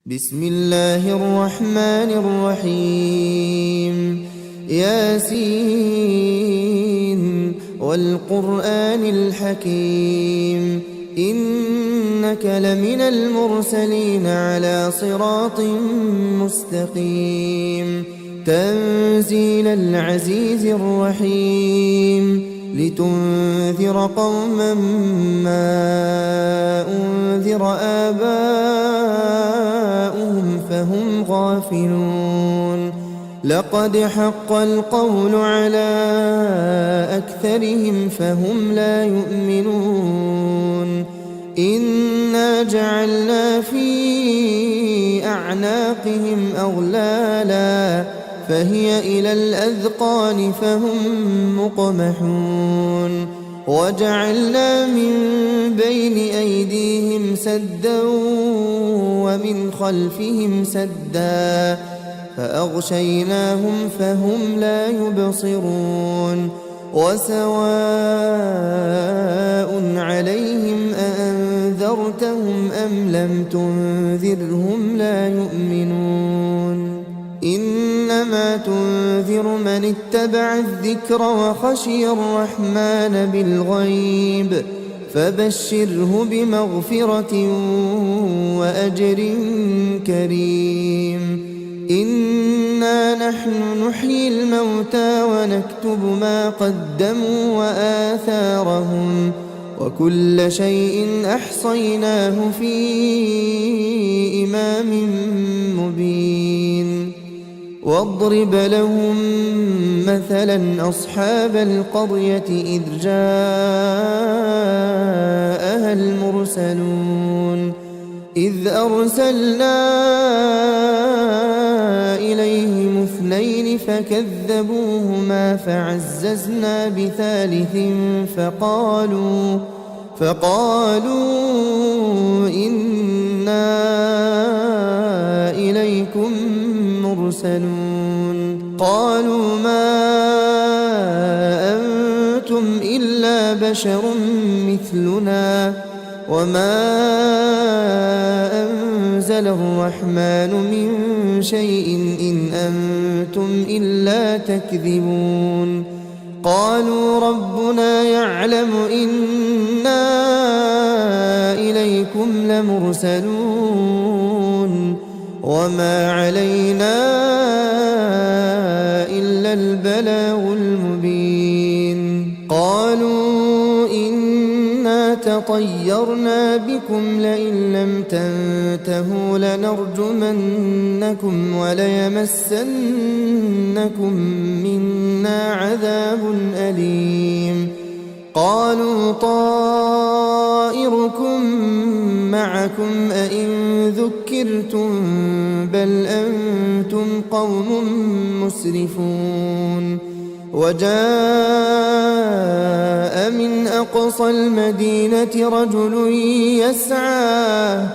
بسم الله الرحمن الرحيم ياسين والقرآن الحكيم إنك لمن المرسلين على صراط مستقيم تنزيل العزيز الرحيم لتنذر قوما ما أنذر آباؤهم فهم غافلون لقد حق القول على أكثرهم فهم لا يؤمنون إنا جعلنا في أعناقهم أغلالا فهي إلى الأذقان فهم مقمحون وجعلنا من بين أيديهم سدا ومن خلفهم سدا فأغشيناهم فهم لا يبصرون وسواء عليهم أأنذرتهم أم لم تنذرهم لا يؤمنون إنما تنذر من اتبع الذكر وخشي الرحمن بالغيب فبشره بمغفرة وأجر كريم إنا نحن نحيي الموتى ونكتب ما قدموا وآثارهم وكل شيء أحصيناه في إمام مبين واضرب لهم مثلا أصحاب القرية إذ جاءها المرسلون إذ أرسلنا إليهم اثنين فكذبوهما فعززنا بثالث فقالوا إنا إليكم مرسلون قالوا ما أنتم إلا بشر مثلنا وما أنزل الرحمن من شيء إن أنتم إلا تكذبون قالوا ربنا يعلم إنا إليكم لمرسلون وما علينا إلا البلاغ المبين قالوا إنا تطيرنا بكم لئن لم تنتهوا لنرجمنكم وليمسنكم منا عذاب أليم قالوا طائركم معكم أئن ذكرتم بل أنتم قوم مسرفون وجاء من أقصى المدينة رجل يسعى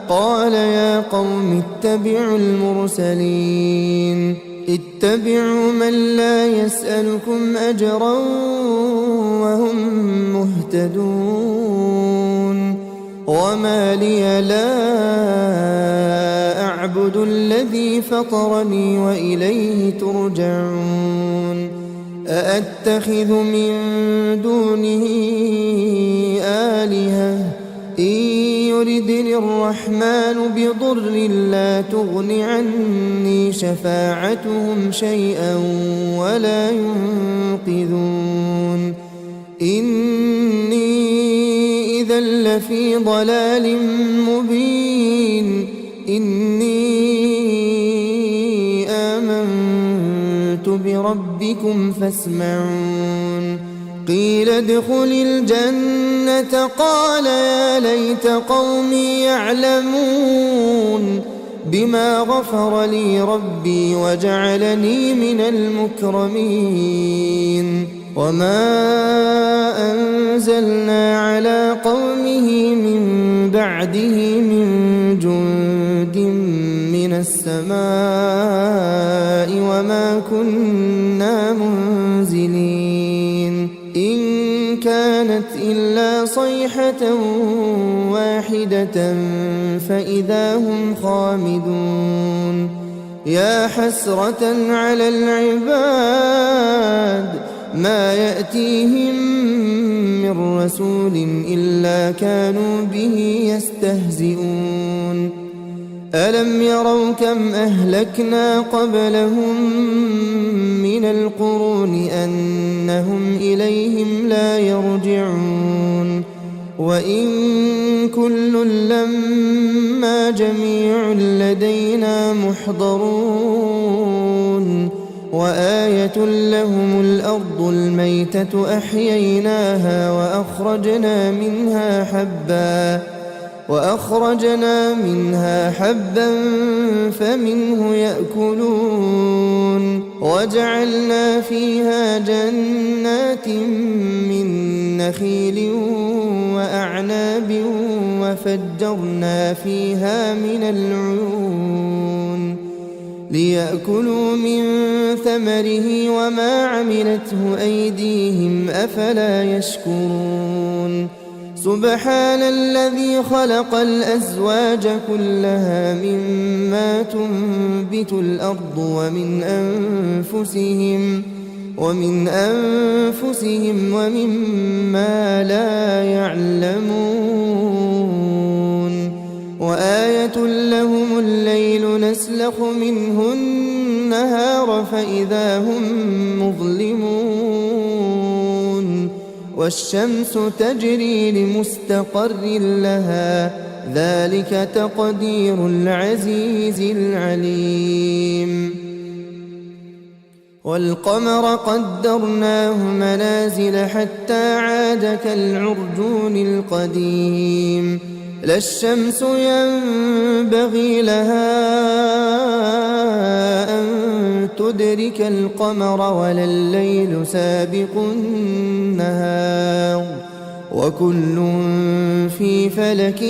قال يا قوم اتبعوا المرسلين اتبعوا من لا يسألكم أجرا وهم مهتدون وما لي لا أعبد الذي فطرني وإليه ترجعون أأتخذ من دونه آلهة إن يردني الرحمن بضر لا تغن عني شفاعتهم شيئا ولا ينقذون إني إذا لفي ضلال مبين إني آمنت بربكم فاسمعون قيل ادخل الجنة قال يا ليت قومي يعلمون بما غفر لي ربي وجعلني من المكرمين وما أنزلنا على قومه من بعده من جند من السماء وما كنا منزلين إن كانت إلا صيحة واحدة فإذا هم خامدون يا حسرة على العباد ما يأتيهم من رسول إلا كانوا به يستهزئون ألم يروا كم أهلكنا قبلهم من القرون أنهم إليهم لا يرجعون وإن كل لما جميع لدينا محضرون وآية لهم الأرض الميتة أحييناها وأخرجنا منها حبا فمنه يأكلون وجعلنا فيها جنات من نخيل وأعناب وفجرنا فيها من العيون ليأكلوا من ثمره وما عملته أيديهم أفلا يشكرون سبحان الذي خلق الأزواج كلها مما تنبت الأرض ومن أنفسهم ومما لا يعلمون وآية لهم الليل نسلخ منه النهار فإذا هم مظلمون والشمس تجري لمستقر لها ذلك تقدير العزيز العليم والقمر قدرناه منازل حتى عاد كالعرجون القديم لا الشمس ينبغي لها أن تدرك القمر ولا الليل سابق النهار وكل في فلك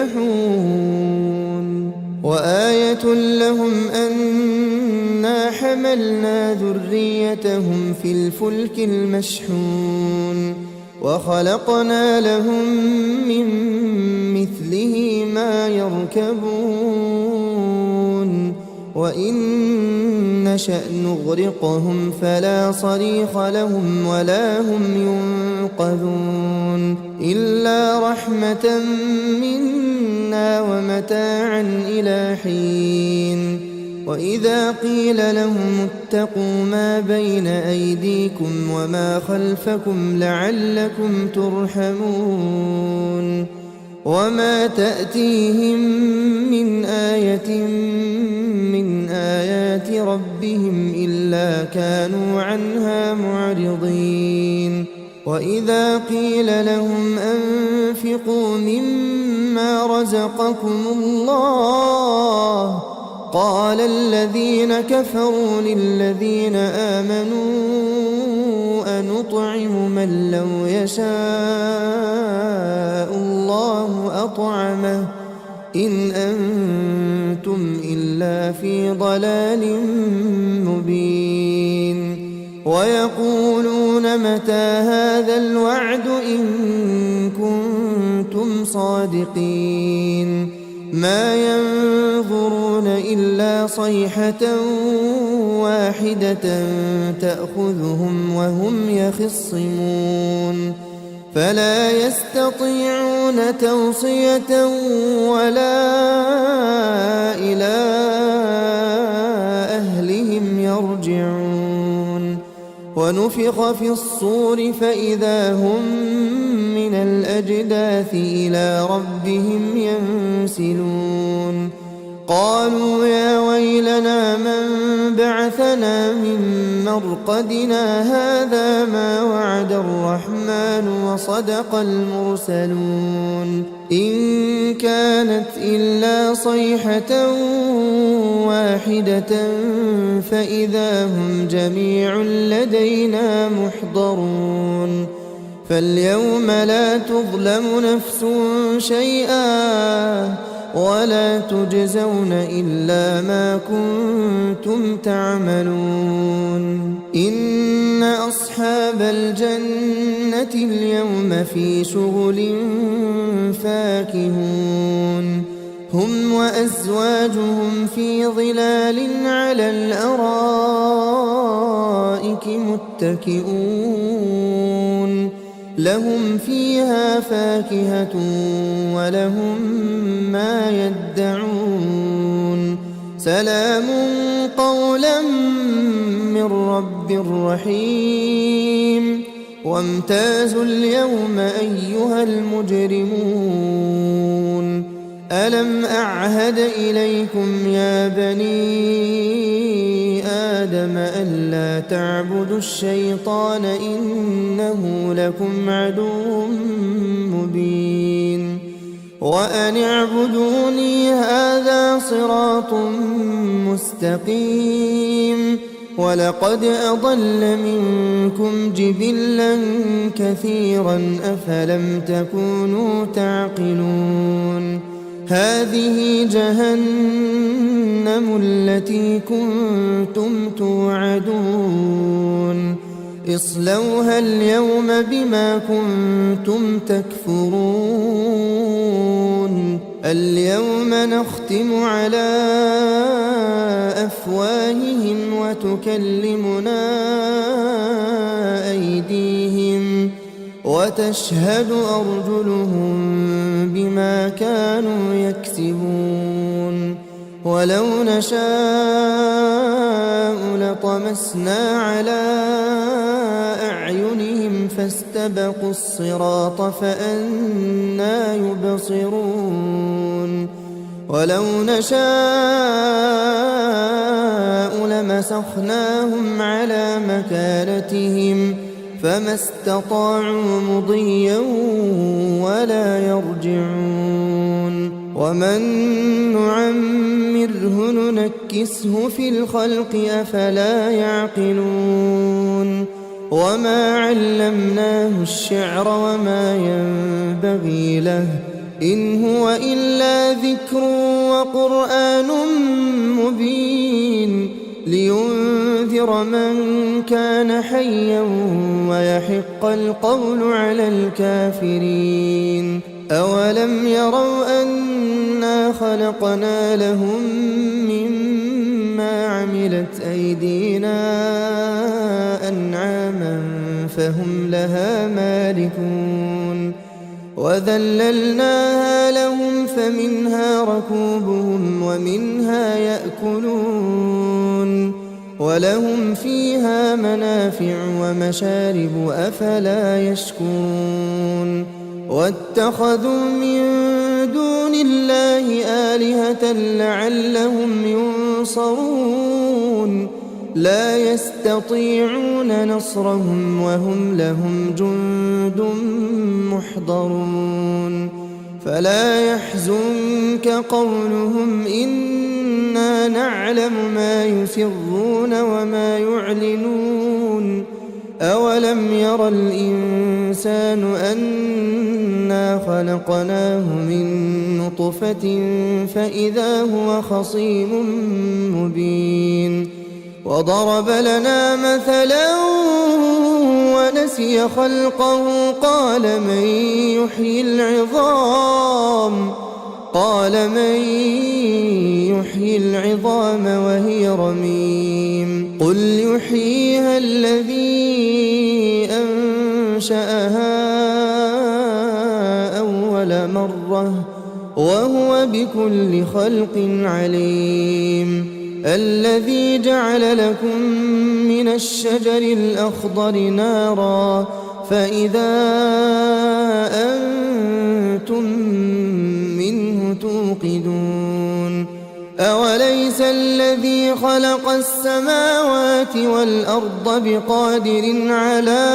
يسبحون وآية لهم أنا حملنا ذريتهم في الفلك المشحون وخلقنا لهم من مثله ما يركبون وإن نشأ نغرقهم فلا صريخ لهم ولا هم ينقذون إلا رحمة منا ومتاعا إلى حين وإذا قيل لهم اتقوا ما بين أيديكم وما خلفكم لعلكم ترحمون وما تأتيهم من آية من آيات ربهم إلا كانوا عنها معرضين وإذا قيل لهم أنفقوا مما رزقكم الله قال الذين كفروا للذين آمنوا أنطعم من لو يشاء الله أطعمه إن أنتم إلا في ضلال مبين ويقولون متى هذا الوعد إن كنتم صادقين ما ينظرون إلا صيحة واحدة تأخذهم وهم يخصمون فلا يستطيعون توصية ولا إلى أهلهم يرجعون ونفخ في الصور فإذا هم من الأجداث إلى ربهم ينسلون قالوا يا ويلنا من بعثنا من مرقدنا هذا ما وعد الرحمن وصدق المرسلون إن كانت إلا صيحة واحدة فإذا هم جميع لدينا محضرون فاليوم لا تظلم نفس شيئا ولا تجزون إلا ما كنتم تعملون إن أصحاب الجنة اليوم في شغل فاكهون هم وأزواجهم في ظلال على الأرائك متكئون لهم فيها فاكهة ولهم ما يدعون سلام قولا من رب رحيم وامتازوا اليوم أيها المجرمون ألم أعهد إليكم يا بني آدم ألا تعبدوا الشيطان إنه لكم عدو مبين وأن اعبدوني هذا صراط مستقيم ولقد أضل منكم جبلا كثيرا أفلم تكونوا تعقلون هذه جهنم التي كنتم توعدون اصلوها اليوم بما كنتم تكفرون اليوم نختم على أفواههم وتكلمنا أيديهم وتشهد أرجلهم بما كانوا يكسبون ولو نشاء لطمسنا على أعينهم فاستبقوا الصراط فأنى يبصرون ولو نشاء لمسخناهم على مكانتهم فما استطاعوا مضيا ولا يرجعون ومن نعمره ننكسه في الخلق أفلا يعقلون وما علمناه الشعر وما ينبغي له إن هو إلا ذكر وقرآن مبين لينذر من كان حيا ويحق القول على الكافرين أولم يروا أنا خلقنا لهم مما عملت أيدينا أنعاما فهم لها مالكون وذللناها لهم فمنها ركوبهم ومنها يأكلون ولهم فيها منافع ومشارب أفلا يشكرون واتخذوا من دون الله آلهة لعلهم ينصرون لا يستطيعون نصرهم وهم لهم جند محضرون فلا يحزنك قولهم إنا نعلم ما يسرون وما يعلنون أولم ير الإنسان أنا خلقناه من نطفة فإذا هو خصيم مبين وضرب لنا مثلا ونسي خلقه قال من يحيي العظام وهي رميم قل يحييها الذي أنشأها أول مرة وهو بكل خلق عليم الذي جعل لكم من الشجر الأخضر نارا فإذا أنتم منه توقدون أوليس الذي خلق السماوات والأرض بقادر على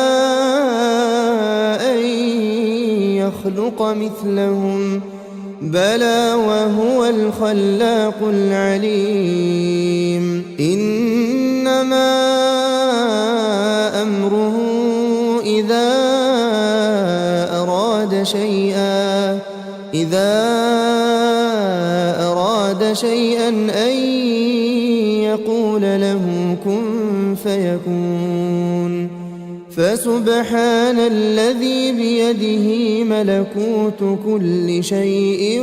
أن يخلق مثلهم بلى وهو الخلاق العليم إنما أمره إذا أراد أراد شيئا أن يقول له كن فيكون فسبحان الذي بيده ملكوت كل شيء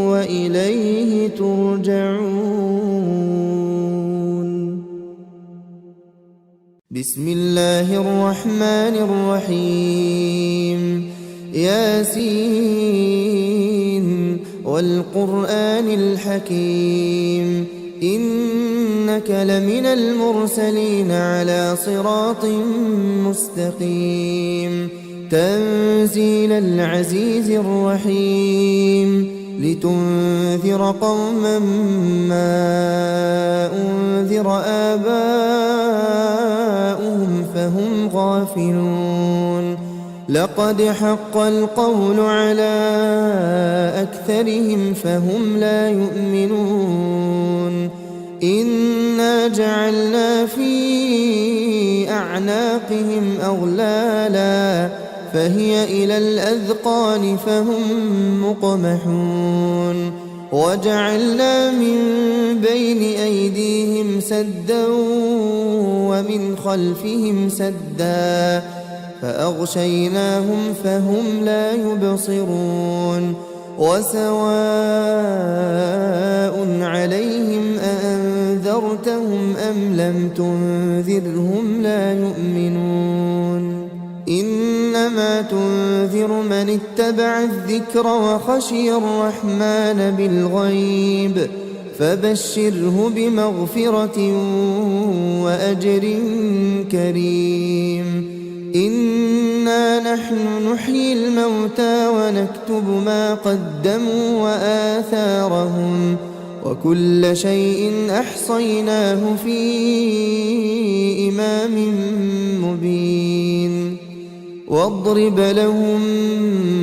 وإليه ترجعون. بسم الله الرحمن الرحيم. ياسين والقرآن الحكيم إنك لمن المرسلين على صراط مستقيم تنزيل العزيز الرحيم لتنذر قوما ما أنذر آباؤهم فهم غافلون لقد حق القول على أكثرهم فهم لا يؤمنون إنا جعلنا في أعناقهم أغلالا فهي إلى الأذقان فهم مقمحون وجعلنا من بين أيديهم سدا ومن خلفهم سدا فأغشيناهم فهم لا يبصرون وسواء عليهم أأنذرتهم أم لم تنذرهم لا يؤمنون إنما تنذر من اتبع الذكر وخشي الرحمن بالغيب فبشره بمغفرة وأجر كريم إنا نحن نحيي الموتى ونكتب ما قدموا وآثارهم وكل شيء أحصيناه في إمام مبين واضرب لهم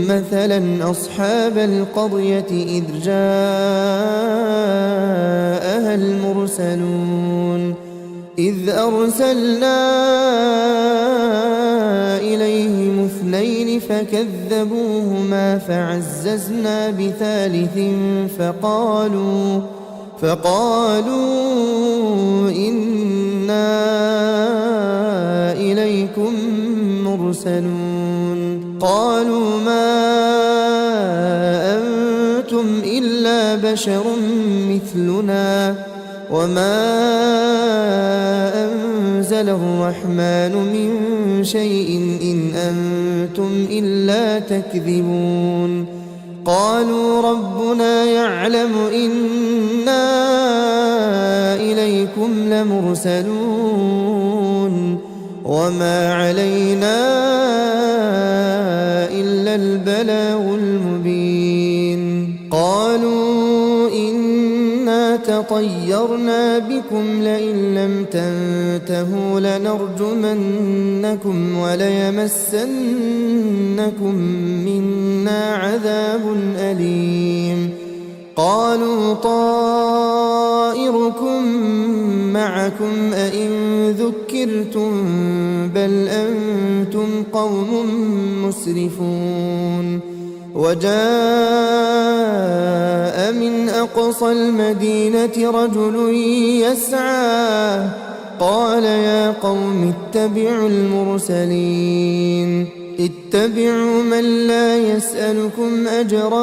مثلا أصحاب القرية إذ جاءها المرسلون إذ أرسلنا إليهم اثنين فكذبوهما فعززنا بثالث فقالوا إنا إليكم مرسلون قالوا ما أنتم إلا بشر مثلنا وما أنزل الرحمن من شيء إن أنتم إلا تكذبون قالوا ربنا يعلم إنا إليكم لمرسلون وما علينا إلا البلاغ المبين قالوا إنا تطيرنا بكم لئن لم تنتهوا لنرجمنكم وليمسنكم منا عذاب أليم قالوا طائركم معكم أئن ذكرتم بل أنتم قوم مسرفون وجاء من أقصى المدينة رجل يسعى قال يا قوم اتبعوا المرسلين اتبعوا من لا يسألكم أجرا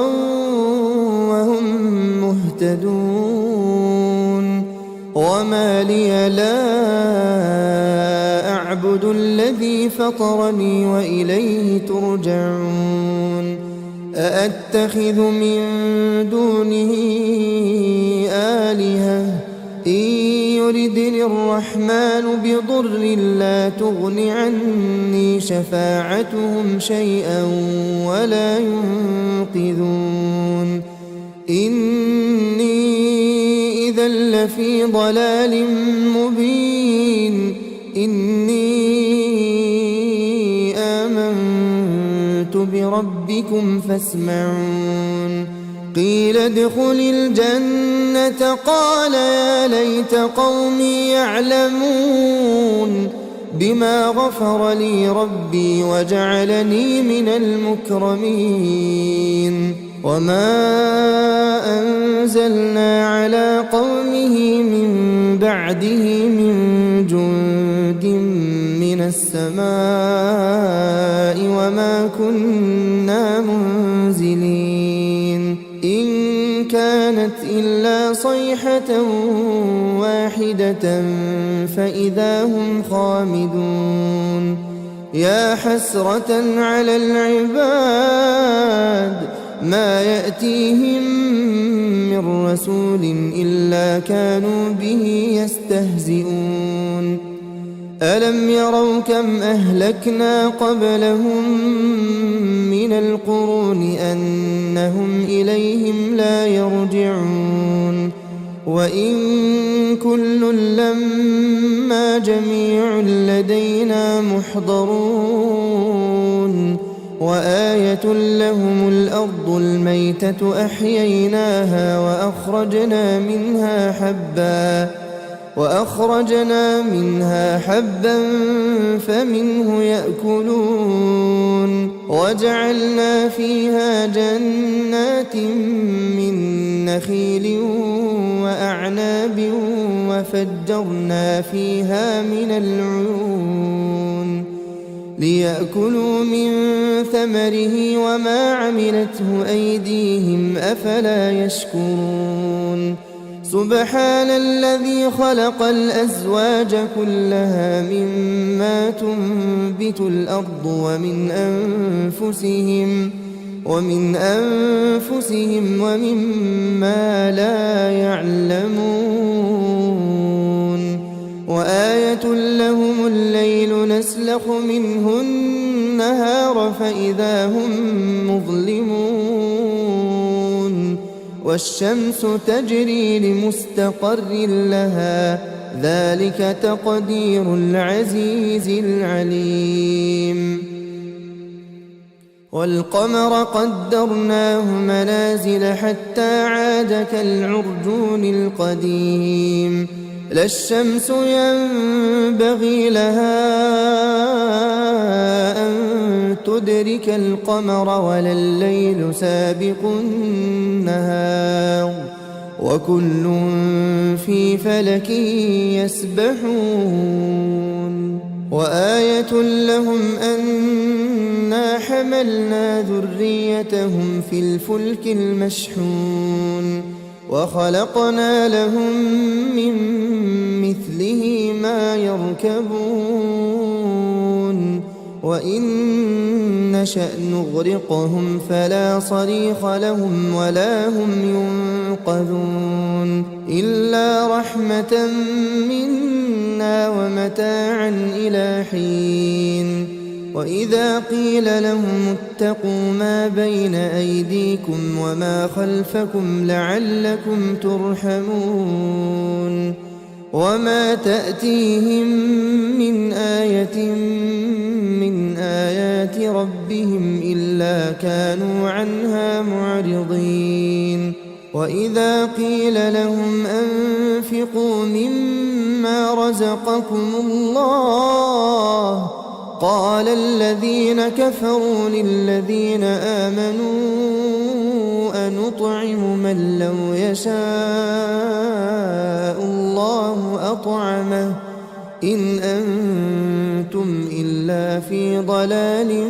وهم مهتدون وما لي لا أعبد الذي فطرني وإليه ترجعون أأتخذ من دونه آلهة إن يردني الرحمن بضر لا تغن عني شفاعتهم شيئا ولا ينقذون إني إذا لفي ضلال مبين إني آمنت بربكم فاسمعون قيل ادخل الجنة قال يا ليت قومي يعلمون بما غفر لي ربي وجعلني من المكرمين وما أنزلنا على قومه من بعده من جند من السماء وما كنا منزلين إن كانت إلا صيحة واحدة فإذا هم خامدون يا حسرة على العباد ما يأتيهم من رسول إلا كانوا به يستهزئون ألم يروا كم أهلكنا قبلهم من القرون أنهم إليهم لا يرجعون وإن كل لما جميع لدينا محضرون وآية لهم الأرض الميتة أحييناها وأخرجنا منها حبا فمنه يأكلون وجعلنا فيها جنات من نخيل وأعناب وفجرنا فيها من العيون ليأكلوا من ثمره وما عملته أيديهم أفلا يشكرون سبحان الذي خلق الأزواج كلها مما تنبت الأرض ومن أنفسهم ومما لا يعلمون وآية لهم الليل نسلخ منه النهار فإذا هم مظلمون والشمس تجري لمستقر لها ذلك تقدير العزيز العليم والقمر قدرناه منازل حتى عاد كالعرجون القديم لا الشمس ينبغي لها أن تدرك القمر ولا الليل سابق النهار وكل في فلك يسبحون وآية لهم أنا حملنا ذريتهم في الفلك المشحون وخلقنا لهم من مثله ما يركبون وإن نشأ نغرقهم فلا صريخ لهم ولا هم ينقذون إلا رحمة منا ومتاعا إلى حين وإذا قيل لهم اتقوا ما بين أيديكم وما خلفكم لعلكم ترحمون وما تأتيهم من آية من آيات ربهم إلا كانوا عنها معرضين وإذا قيل لهم أنفقوا مما رزقكم الله قال الذين كفروا للذين آمنوا أنطعم من لو يشاء الله أطعمه إن أنتم إلا في ضلال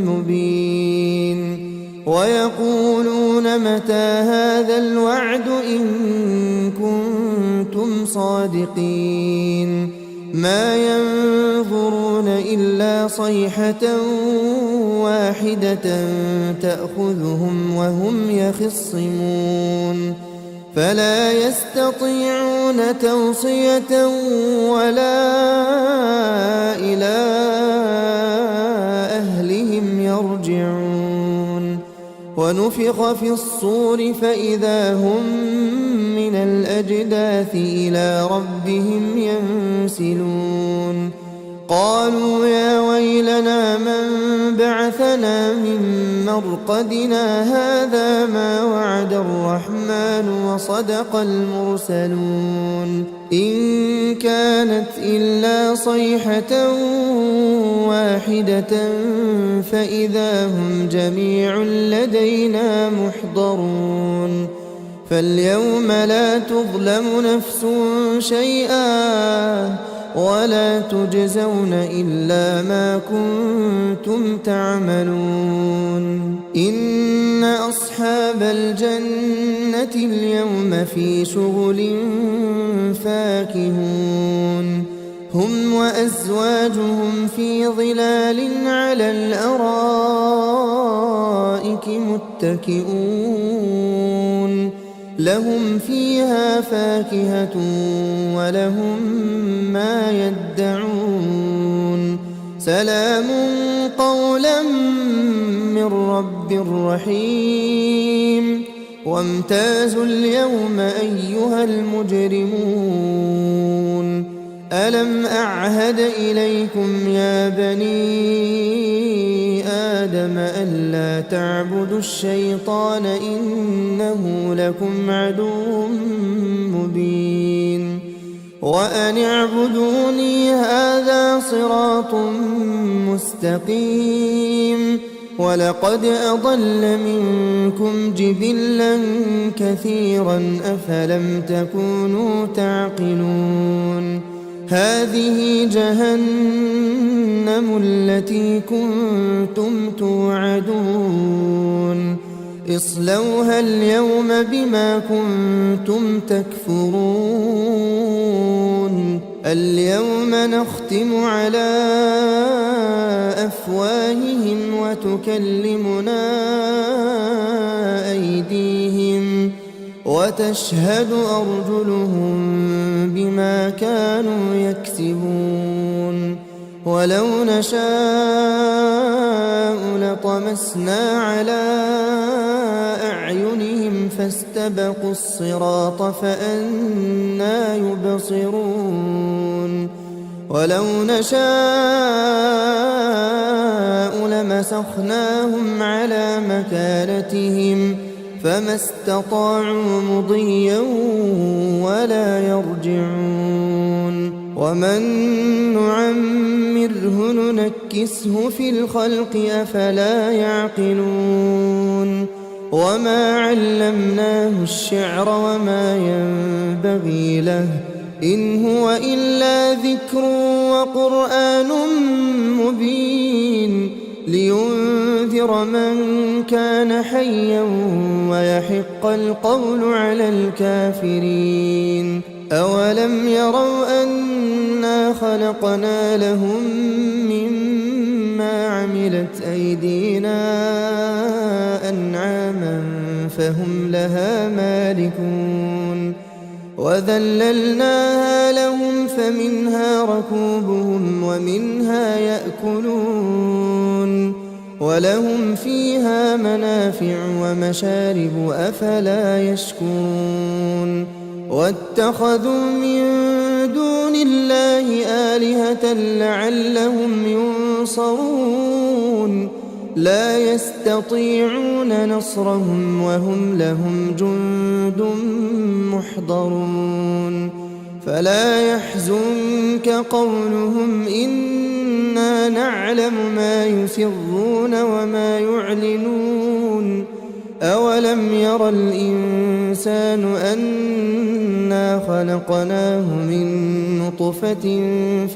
مبين ويقولون متى هذا الوعد إن كنتم صادقين ما ينظرون إلا صيحة واحدة تأخذهم وهم يخصمون فلا يستطيعون توصية ولا إلى أهلهم يرجعون ونفخ في الصور فإذا هم من الأجداث إلى ربهم ينسلون قالوا يا ويلنا من بعثنا من مرقدنا هذا ما وعد الرحمن وصدق المرسلون إن كانت إلا صيحة واحدة فإذا هم جميع لدينا محضرون فاليوم لا تظلم نفس شيئا ولا تجزون إلا ما كنتم تعملون إن أصحاب الجنة اليوم في شغل فاكهون هم وأزواجهم في ظلال على الأرائك متكئون لهم فيها فاكهة ولهم ما يدعون سلام قولا من رب رحيم وامتازوا اليوم أيها المجرمون ألم أعهد إليكم يا بني آدم ألا تعبدوا الشيطان إنه لكم عدو مبين وأن اعبدوني هذا صراط مستقيم ولقد أضل منكم جبلا كثيرا أفلم تكونوا تعقلون هذه جهنم التي كنتم توعدون اصلوها اليوم بما كنتم تكفرون اليوم نختم على أفواههم وتكلمنا أيديهم وتشهد أرجلهم بما كانوا يكسبون ولو نشاء لطمسنا على أعينهم فاستبقوا الصراط فأنى يبصرون ولو نشاء لمسخناهم على مكانتهم فما استطاعوا مضيا ولا يرجعون ومن نعمره ننكسه في الخلق أفلا يعقلون وما علمناه الشعر وما ينبغي له إن هو إلا ذكر وقرآن مبين لينذر من كان حيا ويحق القول على الكافرين أولم يروا أنا خلقنا لهم مما عملت أيدينا أنعاما فهم لها مالكون وذللناها لهم فمنها ركوبهم ومنها يأكلون ولهم فيها منافع ومشارب أفلا يشكرون واتخذوا من دون الله آلهة لعلهم ينصرون لا يستطيعون نصرهم وهم لهم جند محضرون فلا يحزنك قولهم إنا نعلم ما يسرون وما يعلنون أولم ير الإنسان أنا خلقناه من نطفة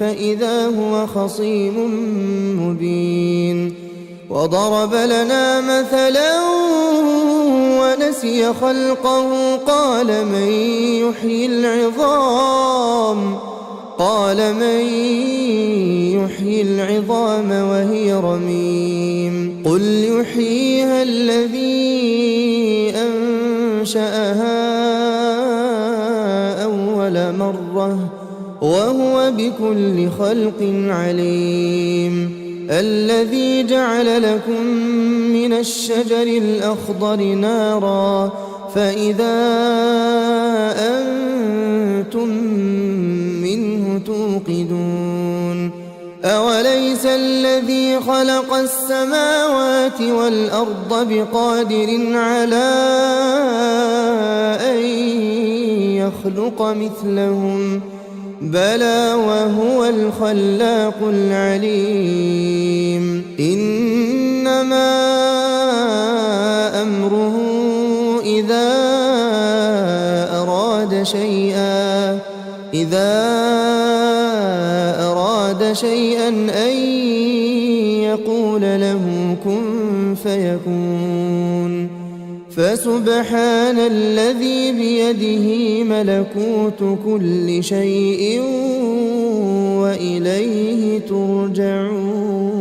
فإذا هو خصيم مبين وضرب لنا مثلا ونسي خلقه قال من يحيي العظام وهي رميم قل يحييها الذي أنشأها أول مرة وهو بكل خلق عليم الذي جعل لكم من الشجر الأخضر نارا فإذا أنتم منه توقدون خلق السماوات والأرض بقادر على أن يخلق مثلهم بلى وهو الخلاق العليم إنما أمره إذا أراد شيئا أن يقول له كن فيكون فسبحان الذي بيده ملكوت كل شيء وإليه ترجعون.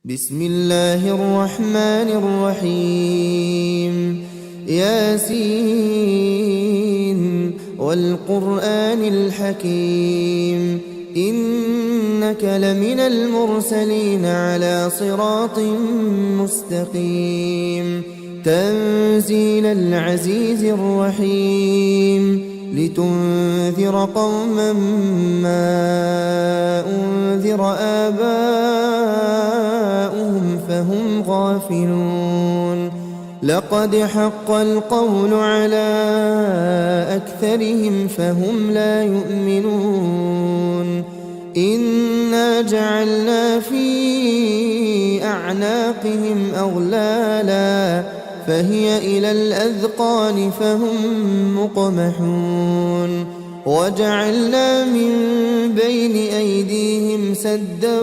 بسم الله الرحمن الرحيم ياسين والقرآن الحكيم إنك لمن المرسلين على صراط مستقيم تنزيل العزيز الرحيم لتنذر قوما ما أنذر آباؤهم فهم غافلون لقد حق القول على أكثرهم فهم لا يؤمنون إنا جعلنا في أعناقهم أغلالا فهي إلى الأذقان فهم مقمحون وجعلنا من بين أيديهم سدا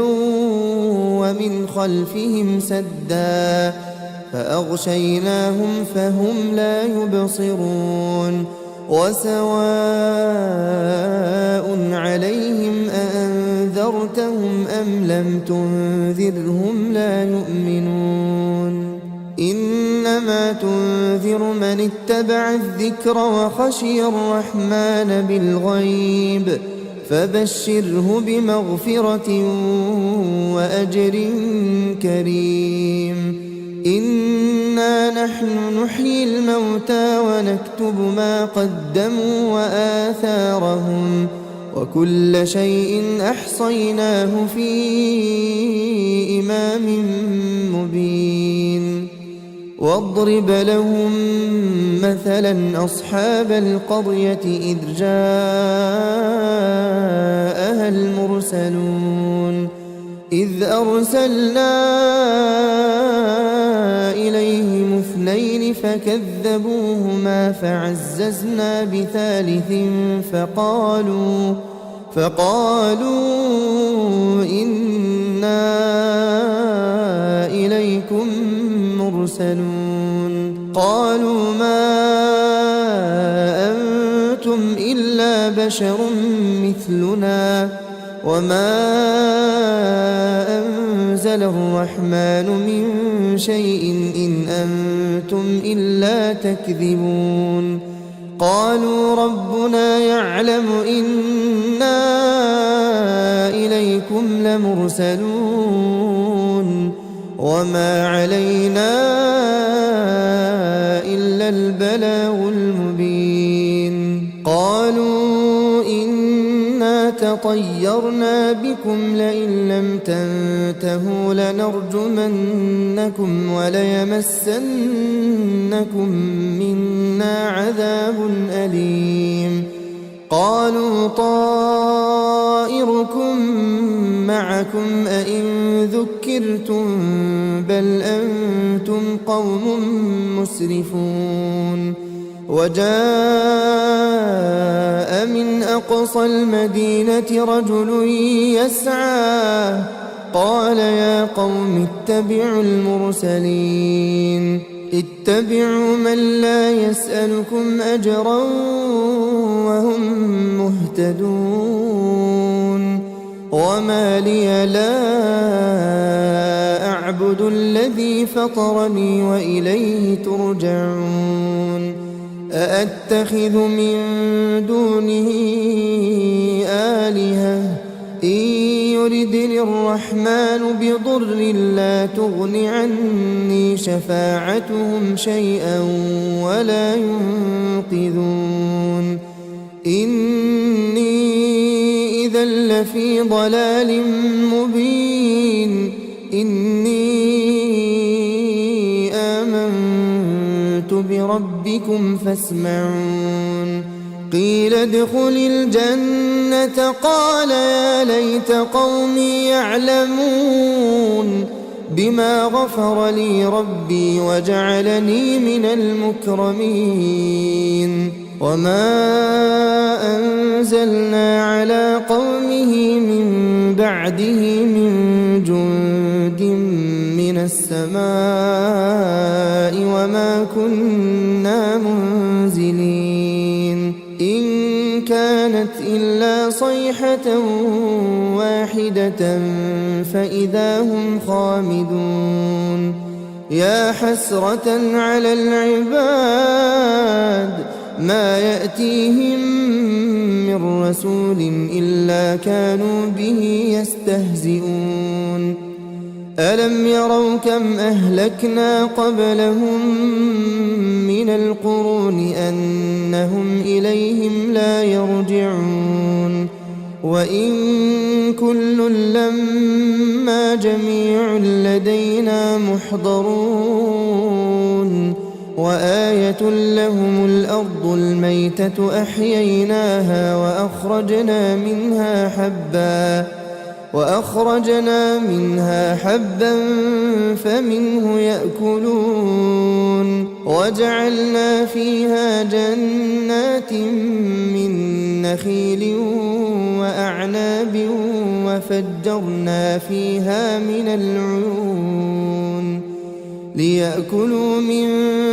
ومن خلفهم سدا فأغشيناهم فهم لا يبصرون وسواء عليهم أأنذرتهم أم لم تنذرهم لا يؤمنون إنما تنذر من اتبع الذكر وخشي الرحمن بالغيب فبشره بمغفرة وأجر كريم إنا نحن نحيي الموتى ونكتب ما قدموا وآثارهم وكل شيء أحصيناه في إمام مبين واضرب لهم مثلا أصحاب القرية إذ جاءها المرسلون إذ أرسلنا إليهم اثنين فكذبوهما فعززنا بثالث فقالوا إنا إليكم مرسلون قالوا ما أنتم إلا بشر مثلنا وما أنزل الرحمن من شيء إن أنتم إلا تكذبون قالوا ربنا يعلم إنا إليكم لمرسلون وما علينا إلا البلاغ المبين قالوا إنا تطيرنا بكم لئن لم تنتهوا لنرجمنكم وليمسنكم منا عذاب أليم قالوا طائركم معكم أئن ذكرتم بل أنتم قوم مسرفون وجاء من أقصى المدينة رجل يسعى قال يا قوم اتبعوا المرسلين اتبعوا من لا يسألكم أجرا وهم مهتدون وما لي لا أعبد الذي فطرني وإليه ترجعون أأتخذ من دونه آلهة إن يردني الرحمن بضر لا تغن عني شفاعتهم شيئا ولا ينقذون إني إذا إذا لفي ضلال مبين إني آمنت بربكم فاسمعون قيل ادخل الجنة قال يا ليت قومي يعلمون بما غفر لي ربي وجعلني من المكرمين وما أنزلنا على قومه من بعده من جند من السماء وما كنا منزلين إن كانت إلا صيحة واحدة فإذا هم خامدون يا حسرة على العباد ما يأتيهم من رسول إلا كانوا به يستهزئون ألم يروا كم أهلكنا قبلهم من القرون أنهم إليهم لا يرجعون وإن كل لما جميع لدينا محضرون وآية لهم الأرض الميتة أحييناها وأخرجنا منها حبا فمنه يأكلون وجعلنا فيها جنات من نخيل وأعناب وفجرنا فيها من العيون ليأكلوا من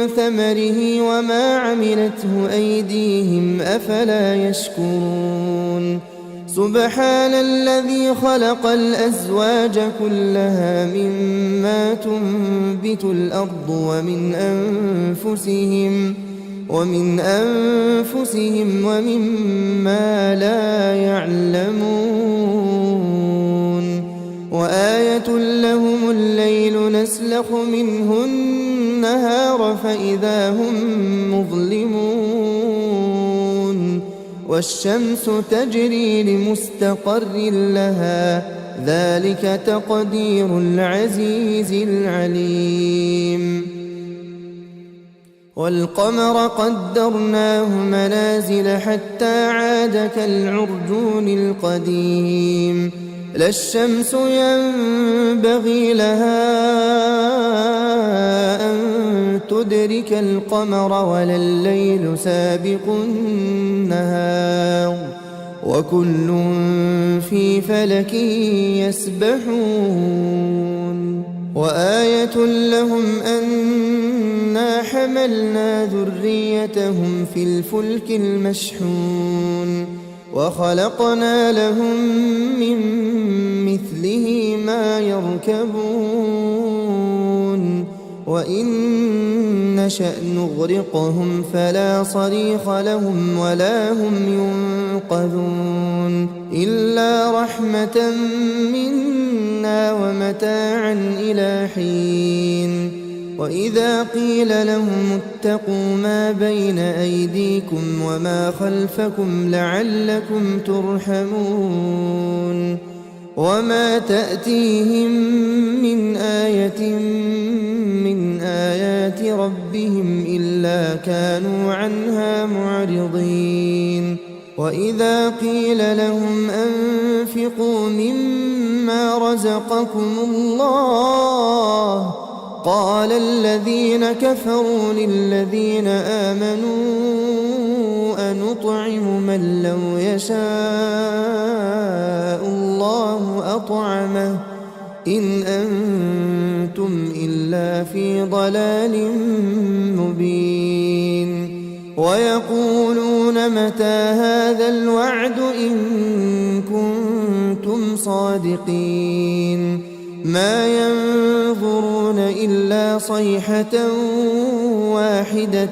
ثمره وما عملته أيديهم أفلا يشكرون سبحان الذي خلق الأزواج كلها مما تنبت الأرض ومن أنفسهم ومما لا يعلمون وآية لهم الليل نسلخ منه النهار فإذا هم مظلمون والشمس تجري لمستقر لها ذلك تقدير العزيز العليم والقمر قدرناه منازل حتى عاد كالعرجون القديم لا الشمس ينبغي لها أن تدرك القمر ولا الليل سابق النهار وكل في فلك يسبحون وآية لهم أنا حملنا ذريتهم في الفلك المشحون وخلقنا لهم من مثله ما يركبون وإن نشأ نغرقهم فلا صريخ لهم ولا هم ينقذون إلا رحمة منا ومتاعا إلى حين وإذا قيل لهم اتقوا ما بين أيديكم وما خلفكم لعلكم ترحمون وما تأتيهم من آية من آيات ربهم إلا كانوا عنها معرضين وإذا قيل لهم أنفقوا مما رزقكم الله قال الذين كفروا للذين آمنوا أنطعم من لو يشاء الله أطعمه إن أنتم إلا في ضلال مبين ويقولون متى هذا الوعد إن كنتم صادقين ما ينظرون إلا صيحة واحدة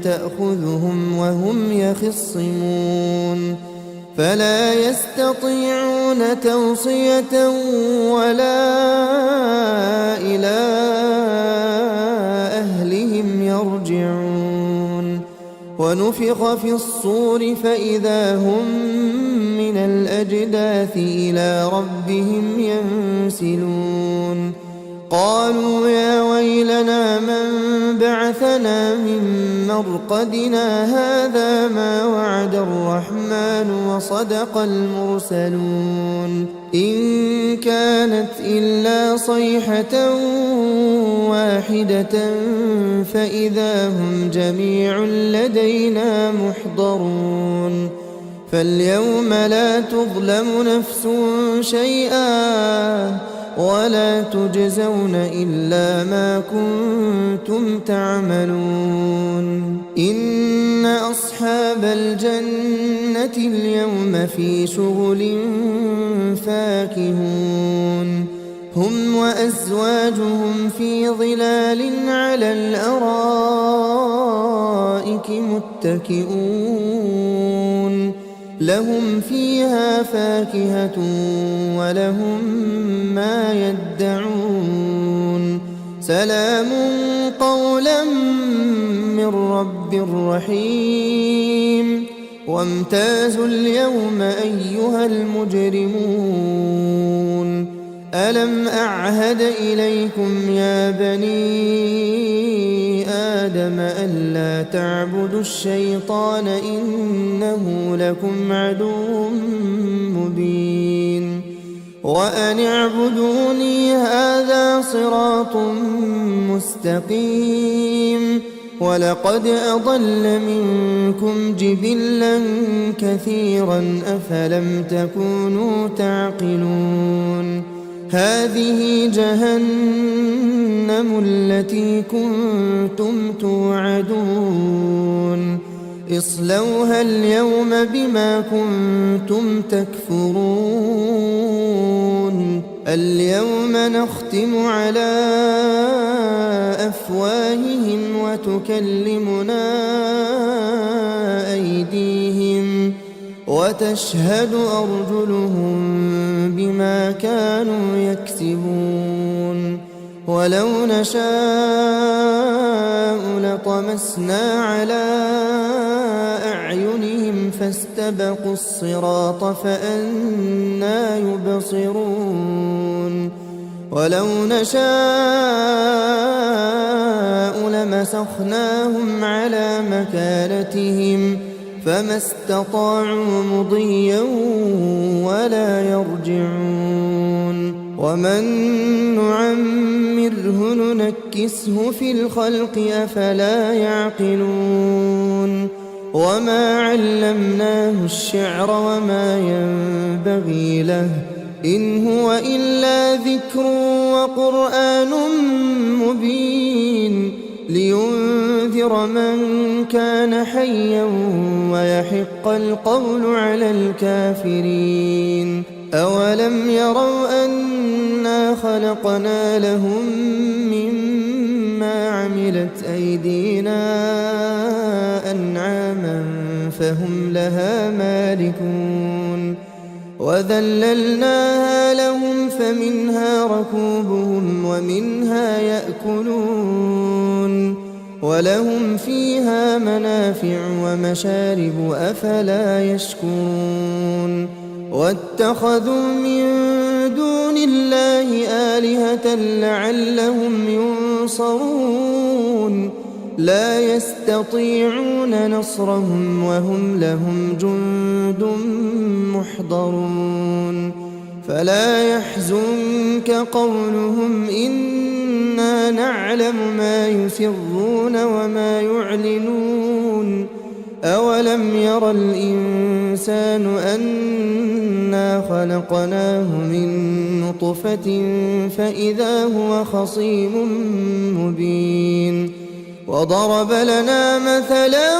تأخذهم وهم يخصمون فلا يستطيعون توصية ولا إلى أهلهم يرجعون ونفخ في الصور فإذا هم من الأجداث إلى ربهم ينسلون قالوا يا ويلنا من بعثنا من مرقدنا هذا ما وعد الرحمن وصدق المرسلون إن كانت إلا صيحة واحدة فإذا هم جميع لدينا محضرون فاليوم لا تظلم نفس شيئا ولا تجزون إلا ما كنتم تعملون إن أصحاب الجنة اليوم في شغل فاكهون هم وأزواجهم في ظلال على الأرائك متكئون لهم فيها فاكهة ولهم ما يدعون سلام قولا من رب رحيم وامتازوا اليوم أيها المجرمون ألم أعهد إليكم يا بني آدم ألا تعبدوا الشيطان إنه لكم عدو مبين وأن اعبدوني هذا صراط مستقيم ولقد أضل منكم جبلا كثيرا أفلم تكونوا تعقلون هذه جهنم التي كنتم توعدون اصلوها اليوم بما كنتم تكفرون اليوم نختم على أفواههم وتكلمنا أيديهم وتشهد أرجلهم بما كانوا يكسبون ولو نشاء لطمسنا على أعينهم فاستبقوا الصراط فأنى يبصرون ولو نشاء لمسخناهم على مكانتهم فما استطاعوا مضيا ولا يرجعون ومن نعمره ننكسه في الخلق أفلا يعقلون وما علمناه الشعر وما ينبغي له إن هو إلا ذكر وقرآن مبين لينذر من كان حيا ويحق القول على الكافرين أولم يروا أنا خلقنا لهم مما عملت أيدينا أنعاما فهم لها مالكون وذللناها لهم فمنها ركوبهم ومنها يأكلون ولهم فيها منافع ومشارب أفلا يشكرون واتخذوا من دون الله آلهة لعلهم ينصرون لا يستطيعون نصرهم وهم لهم جند محضرون فلا يحزنك قولهم إنا نعلم ما يسرون وما يعلنون أولم ير الإنسان أنا خلقناه من نطفة فإذا هو خصيم مبين وضرب لنا مثلا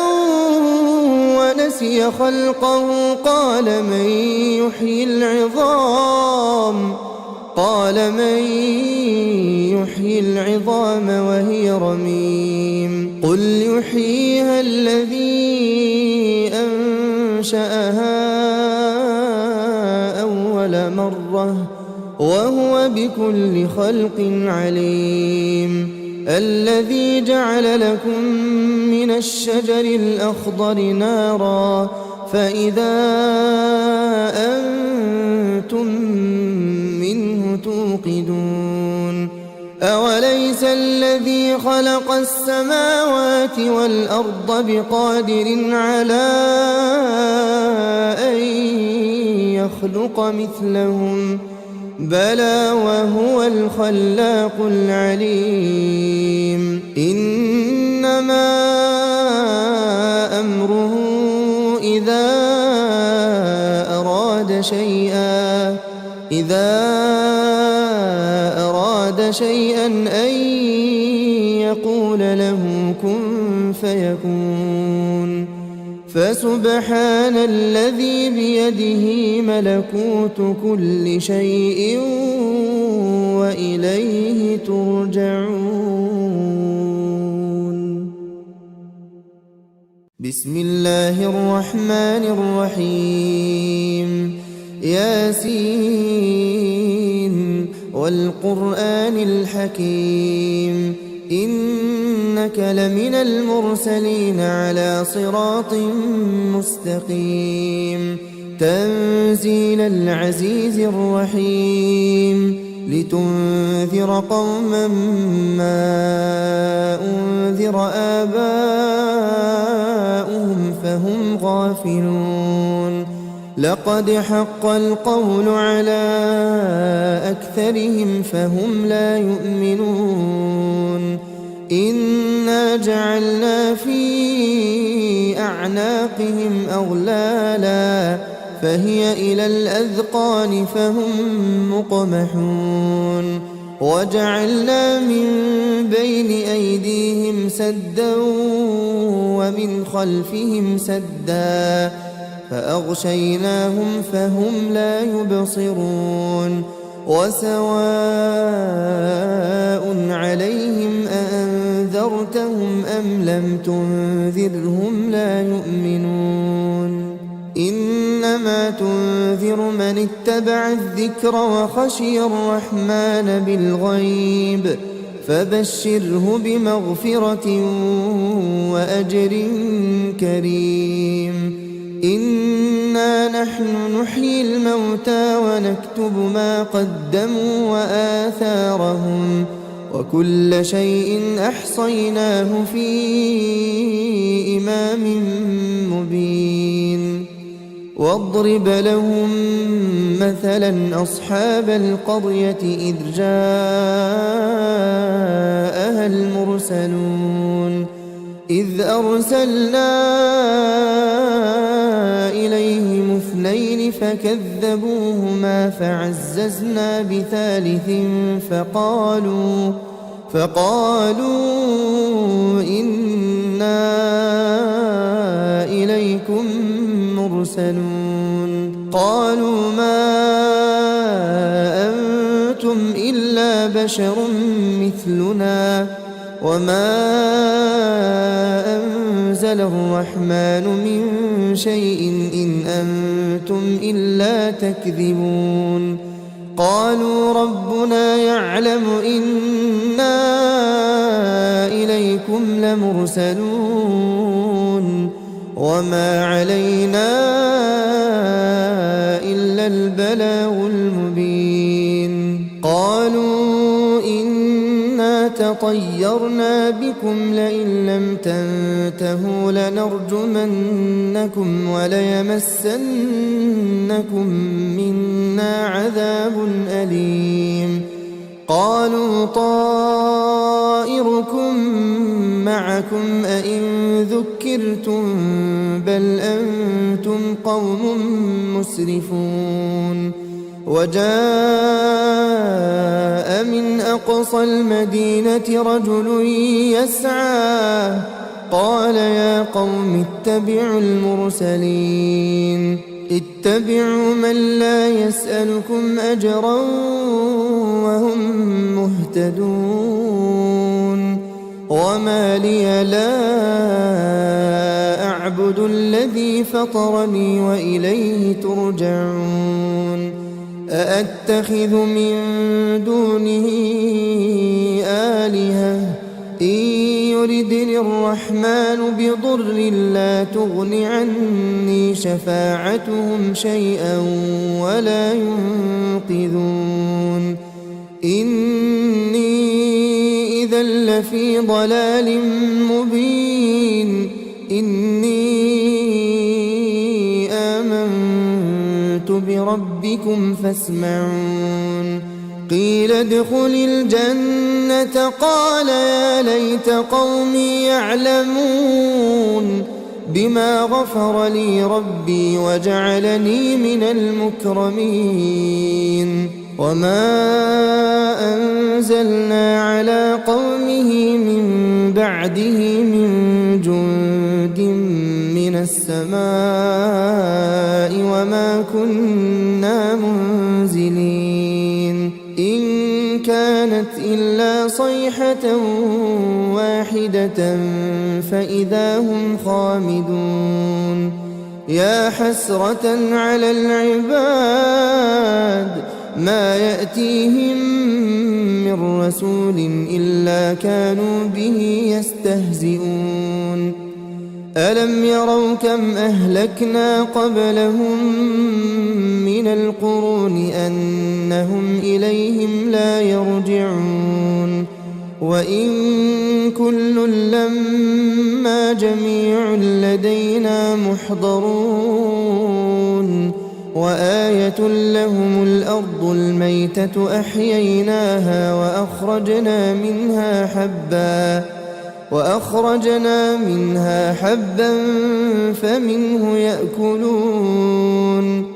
ونسي خلقه قال من يحيي العظام وهي رميم قل يحييها الذي أنشأها أول مرة وهو بكل خلق عليم الذي جعل لكم من الشجر الأخضر نارا فإذا أنتم منه توقدون أوليس الذي خلق السماوات والأرض بقادر على أن يخلق مثلهم بلى وهو الخلاق العليم إنما أمره إذا أراد شيئا أن يقول له كن فيكون فسبحان الذي بيده ملكوت كل شيء وإليه ترجعون. بسم الله الرحمن الرحيم ياسين والقرآن الحكيم إنك لمن المرسلين على صراط مستقيم تنزيل العزيز الرحيم لتنذر قوما ما أنذر آباؤهم فهم غافلون لقد حق القول على أكثرهم فهم لا يؤمنون إنا جعلنا في أعناقهم أغلالا فهي إلى الأذقان فهم مقمحون وجعلنا من بين أيديهم سدا ومن خلفهم سدا فأغشيناهم فهم لا يبصرون وسواء عليهم أأنذرتهم أم لم تنذرهم لا يؤمنون إنما تنذر من اتبع الذكر وخشي الرحمن بالغيب فبشره بمغفرة وأجر كريم إنا نحن نحيي الموتى ونكتب ما قدموا وآثارهم وكل شيء أحصيناه في إمام مبين واضرب لهم مثلا أصحاب القرية إذ جاءها المرسلون إذ أرسلنا إليهم اثنين فكذبوهما فعززنا بثالث فقالوا إنا إليكم مرسلون قالوا ما أنتم إلا بشر مثلنا وما أنزل الرحمن من شيء إن أنتم إلا تكذبون قالوا ربنا يعلم إنا إليكم لمرسلون وما علينا إلا البلاغ المبين قالوا إنا تطيرنا بكم لئن لم تنتهوا لنرجمنكم وليمسنكم منا عذاب أليم قالوا طائركم معكم أئن ذكرتم بل أنتم قوم مسرفون وجاء من أقصى المدينة رجل يسعى قال يا قوم اتبعوا المرسلين اتبعوا من لا يسألكم أجرا وهم مهتدون وما لي لا أعبد الذي فطرني وإليه ترجعون أأتخذ من دونه آلهة إن يردني الرحمن بضر لا تغن عني شفاعتهم شيئا ولا ينقذون إني إذا لفي ضلال مبين إني آمنت بربكم فاسمعون قيل ادخل الجنة قال يا ليت قومي يعلمون بما غفر لي ربي وجعلني من المكرمين وما أنزلنا على قومه من بعده من جند من السماء وما كنا منزلين إن كانت إلا صيحة واحدة فإذا هم خامدون يا حسرة على العباد ما يأتيهم من رسول إلا كانوا به يستهزئون ألم يروا كم أهلكنا قبلهم من القرون أنهم إليهم لا يرجعون وإن كل لما جميع لدينا محضرون وآية لهم الأرض الميتة أحييناها وأخرجنا منها حبا فمنه يأكلون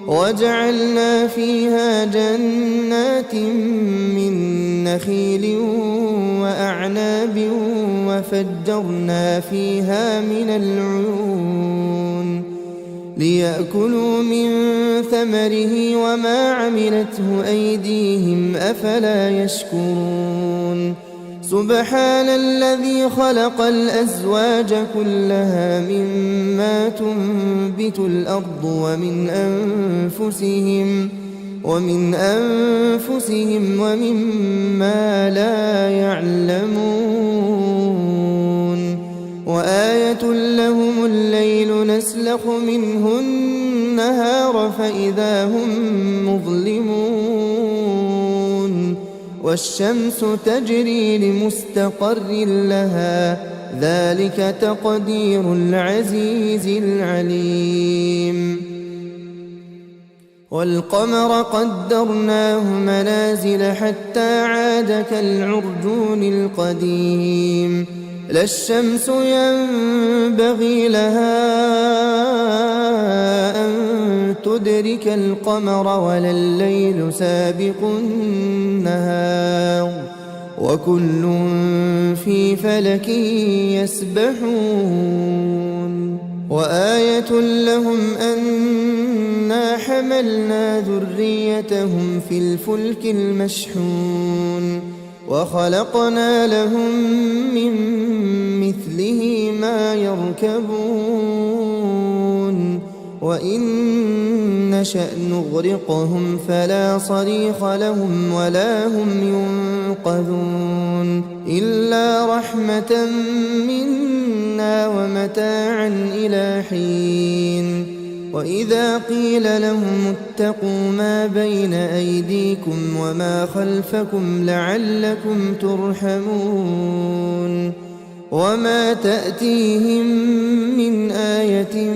وجعلنا فيها جنات من نخيل وأعناب وفجرنا فيها من العيون ليأكلوا من ثمره وما عملته أيديهم أفلا يشكرون سبحان الذي خلق الأزواج كلها مما تنبت الأرض ومن أنفسهم ومما لا يعلمون وآية لهم الليل نسلخ منه النهار فإذا هم مظلمون والشمس تجري لمستقر لها ذلك تقدير العزيز العليم والقمر قدرناه منازل حتى عاد كالعرجون القديم لا الشمس ينبغي لها أن تدرك القمر ولا الليل سابق النهار وكل في فلك يسبحون وآية لهم أنا حملنا ذريتهم في الفلك المشحون وخلقنا لهم من مثله ما يركبون وإن نشأ نغرقهم فلا صريخ لهم ولا هم ينقذون إلا رحمة منا ومتاعا إلى حين وإذا قيل لهم اتقوا ما بين أيديكم وما خلفكم لعلكم ترحمون وما تأتيهم من آية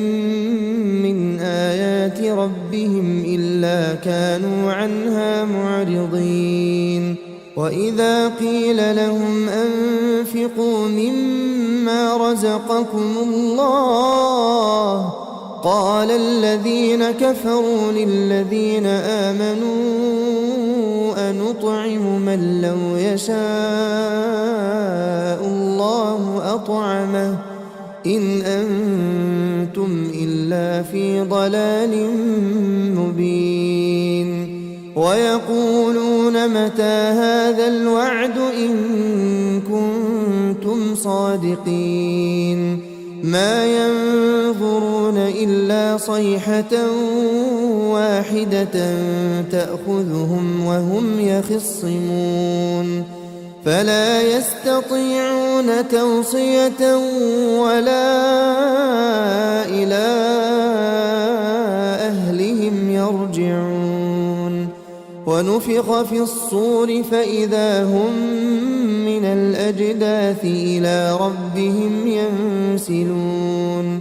من آيات ربهم إلا كانوا عنها معرضين وإذا قيل لهم أنفقوا مما رزقكم الله قال الذين كفروا للذين آمنوا أنطعم من لو يشاء الله أطعمه إن أنتم إلا في ضلال مبين ويقولون متى هذا الوعد إن كنتم صادقين ما ينظرون إلا صيحة واحدة تأخذهم وهم يخصمون فلا يستطيعون توصية ولا إلى أهلهم يرجعون ونفخ في الصور فإذا هم من الأجداث إلى ربهم ينسلون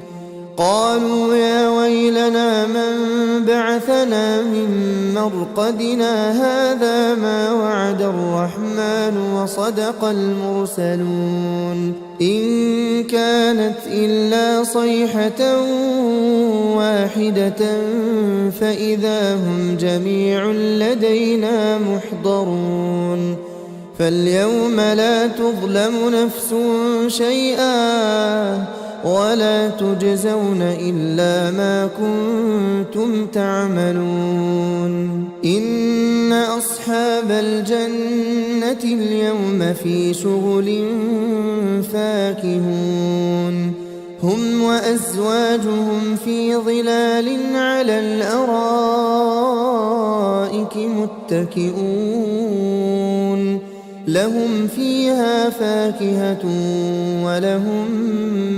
قالوا يا ويلنا من بعثنا من مرقدنا هذا ما وعد الرحمن وصدق المرسلون إن كانت إلا صيحة واحدة فإذا هم جميع لدينا محضرون فاليوم لا تظلم نفس شيئا ولا تجزون إلا ما كنتم تعملون إن أصحاب الجنة اليوم في شغل فاكهون هم وأزواجهم في ظلال على الأرائك متكئون لهم فيها فاكهة ولهم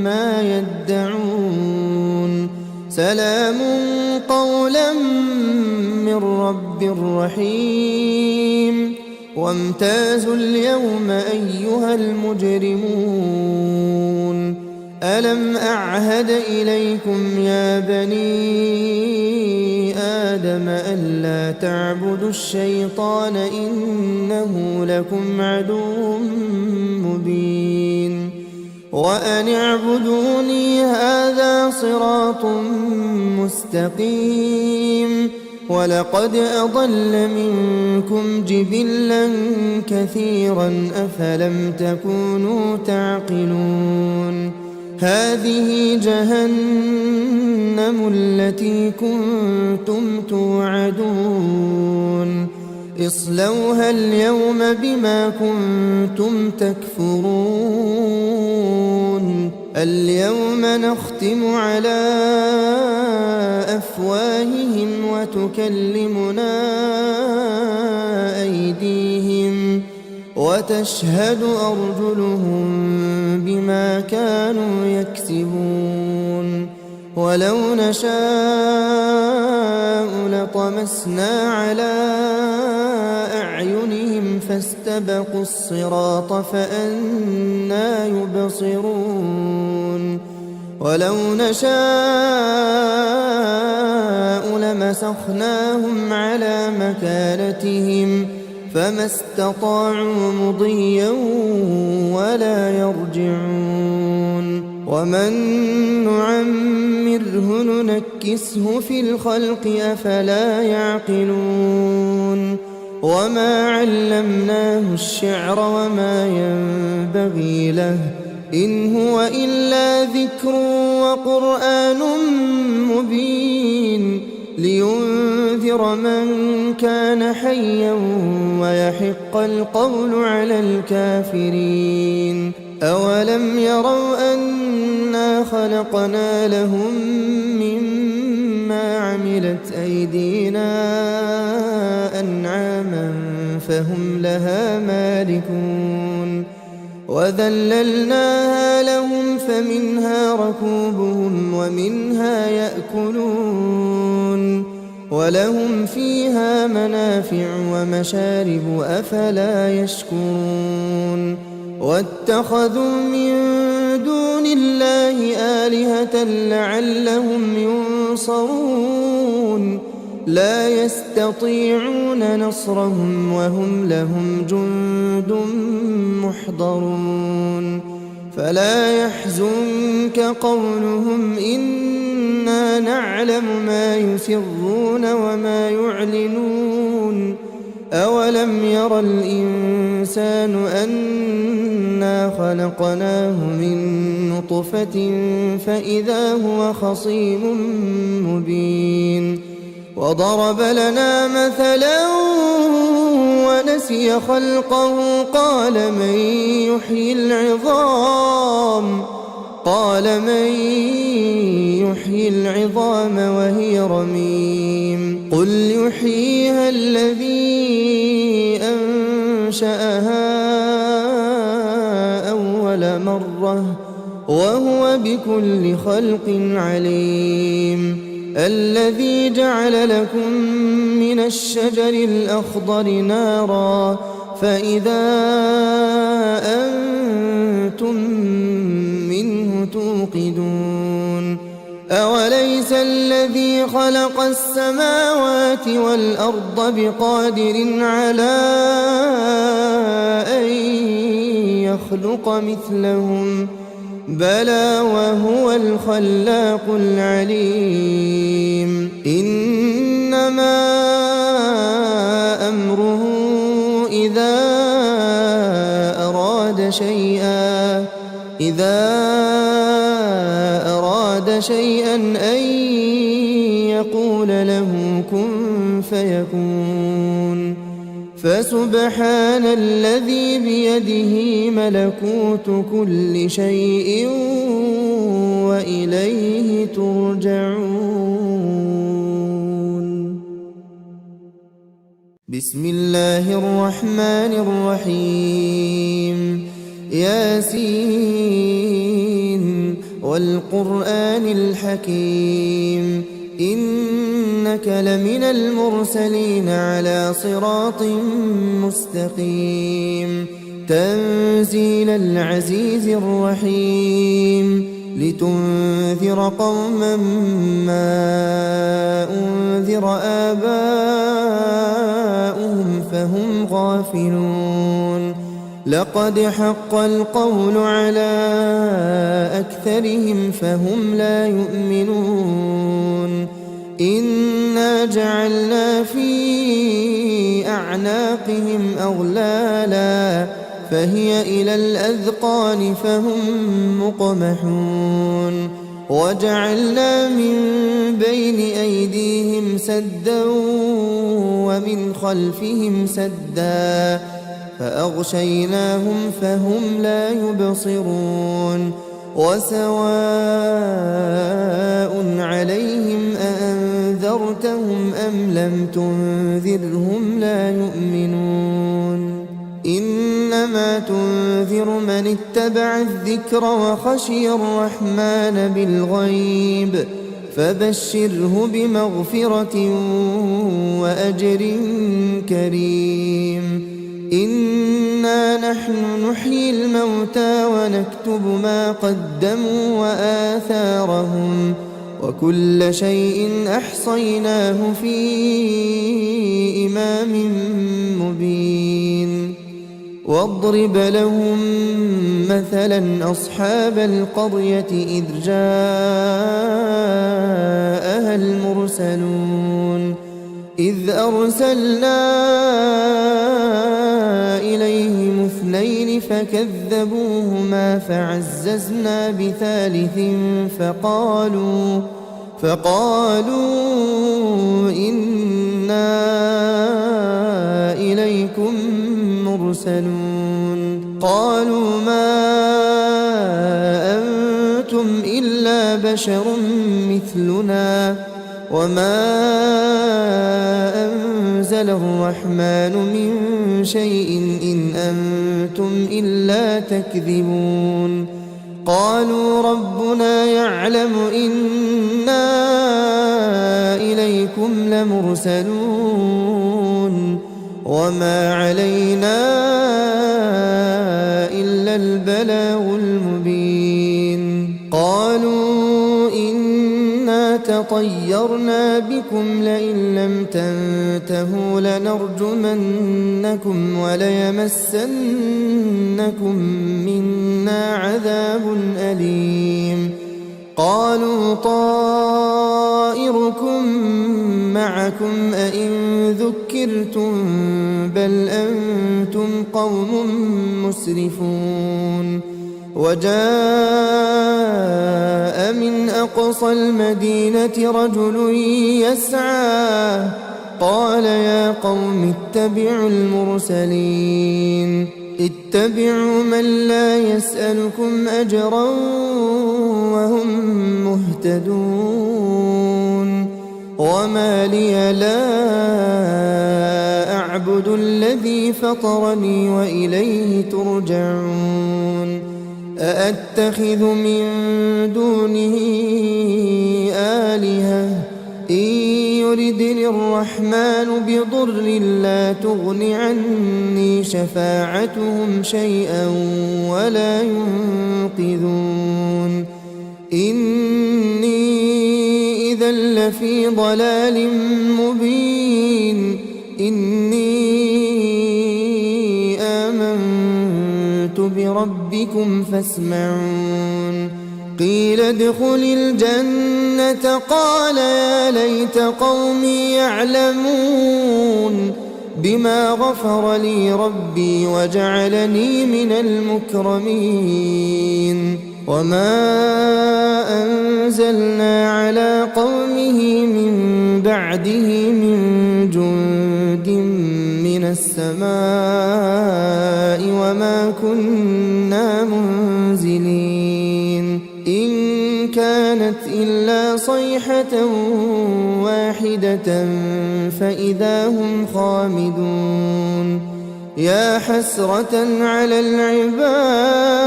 ما يدعون سلام قولا من رب رحيم وامتازوا اليوم أيها المجرمون ألم أعهد إليكم يا بني آدم ألا تعبدوا الشيطان إنه لكم عدو مبين وأن اعبدوني هذا صراط مستقيم ولقد أضل منكم جبلا كثيرا أفلم تكونوا تعقلون هذه جهنم التي كنتم توعدون اصلوها اليوم بما كنتم تكفرون اليوم نختم على أفواههم وتكلمنا أيديهم وتشهد أرجلهم بما كانوا يكسبون ولو نشاء لطمسنا على أعينهم فاستبقوا الصراط فأنى يبصرون ولو نشاء لمسخناهم على مكانتهم فما استطاعوا مضيا ولا يرجعون ومن نعمره ننكسه في الخلق أفلا يعقلون وما علمناه الشعر وما ينبغي له إن هو إلا ذكر وقرآن مبين لينذر من كان حيا ويحق القول على الكافرين أولم يروا أنا خلقنا لهم مما عملت أيدينا أنعاما فهم لها مالكون وذللناها لهم فمنها ركوبهم ومنها يأكلون ولهم فيها منافع ومشارب أفلا يشكرون واتخذوا من دون الله آلهة لعلهم ينصرون لا يستطيعون نصرهم وهم لهم جند محضرون فلا يحزنك قولهم إنا نعلم ما يسرون وما يعلنون أولم ير الإنسان أنا خلقناه من نطفة فإذا هو خصيم مبين وضرب لنا مثلا ونسي خلقه قال من يحيي العظام وهي رميم قل يحييها الذي أنشأها وهو بكل خلق عليم. الذي جعل لكم من الشجر الأخضر نارا فإذا أنتم منه توقدون. أوليس الذي خلق السماوات والأرض بقادر على أن يخلق مثلهم بلى وهو الخلاق العليم. إنما أمره إذا أراد شيئا أن يقول له كن فيكون. فسبحان الذي بيده ملكوت كل شيء وإليه ترجعون. بسم الله الرحمن الرحيم. ياسين والقرآن الحكيم إنك لمن المرسلين على صراط مستقيم. تنزيل العزيز الرحيم لتنذر قوما ما أنذر آباؤهم فهم غافلون. لقد حق القول على أكثرهم فهم لا يؤمنون. إنا جعلنا في أعناقهم أغلالا فهي إلى الأذقان فهم مقمحون. وجعلنا من بين أيديهم سدا ومن خلفهم سدا فأغشيناهم فهم لا يبصرون. وسواء عليهم أأنذرتهم أم لم تنذرهم لا يؤمنون. إنما تنذر من اتبع الذكر وخشي الرحمن بالغيب فبشره بمغفرة وأجر كريم. إنا نحن نحيي الموتى ونكتب ما قدموا وآثارهم وكل شيء أحصيناه في إمام مبين. واضرب لهم مثلا أصحاب القرية إذ جاءها المرسلون إذ أرسلنا إليهم اثنين فكذبوهما فعززنا بثالث فقالوا إنا إليكم مرسلون. قالوا ما أنتم إلا بشر مثلنا وما أنزل الرحمن من شيء إن أنتم إلا تكذبون. قالوا ربنا يعلم إنا إليكم لمرسلون وما علينا إلا البلاغ المبين. قالوا إنا تطيرنا بكم لئن لم تنتهوا لنرجمنكم وليمسنكم منا عذاب أليم. قالوا طائركم معكم أئن ذكرتم بل أنتم قوم مسرفون. وجاء من أقصى المدينة رجل يسعى قال يا قوم اتبعوا المرسلين اتبعوا من لا يسألكم أجرا وهم مهتدون. وما لي لا أعبد الذي فطرني وإليه ترجعون. أأتخذ من دونه آلهة إن يردني الرحمن بضر لا تغن عني شفاعتهم شيئا ولا ينقذون إني إذا لفي ضلال مبين إني آمنت بربكم فاسمعون قيل ادخل الجنة قال يا ليت قومي يعلمون بما غفر لي ربي وجعلني من المكرمين وما أنزلنا على قومه من بعده من جند من السماء وما كنا منزلين إن كانت إلا صيحة واحدة فإذا هم خامدون يا حسرة على العباد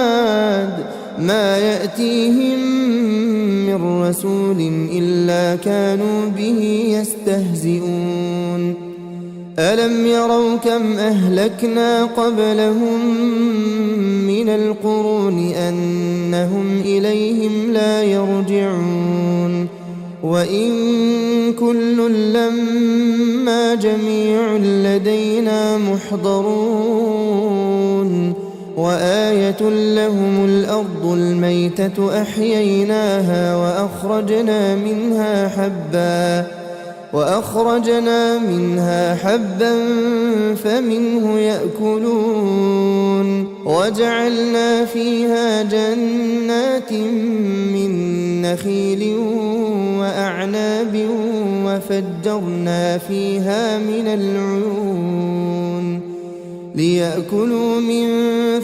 ما يأتيهم من رسول إلا كانوا به يستهزئون ألم يروا كم أهلكنا قبلهم من القرون أنهم إليهم لا يرجعون وإن كل لما جميع لدينا محضرون وآية لهم الأرض الميتة أحييناها وأخرجنا منها حبا فمنه يأكلون وجعلنا فيها جنات من نخيل وأعناب وفجرنا فيها من العيون ليأكلوا من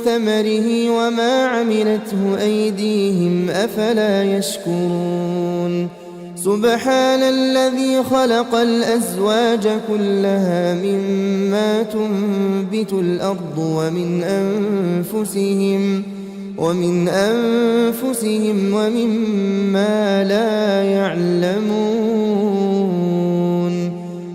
ثمره وما عملته أيديهم أفلا يشكرون سبحان الذي خلق الأزواج كلها مما تنبت الأرض ومن أنفسهم ومما لا يعلمون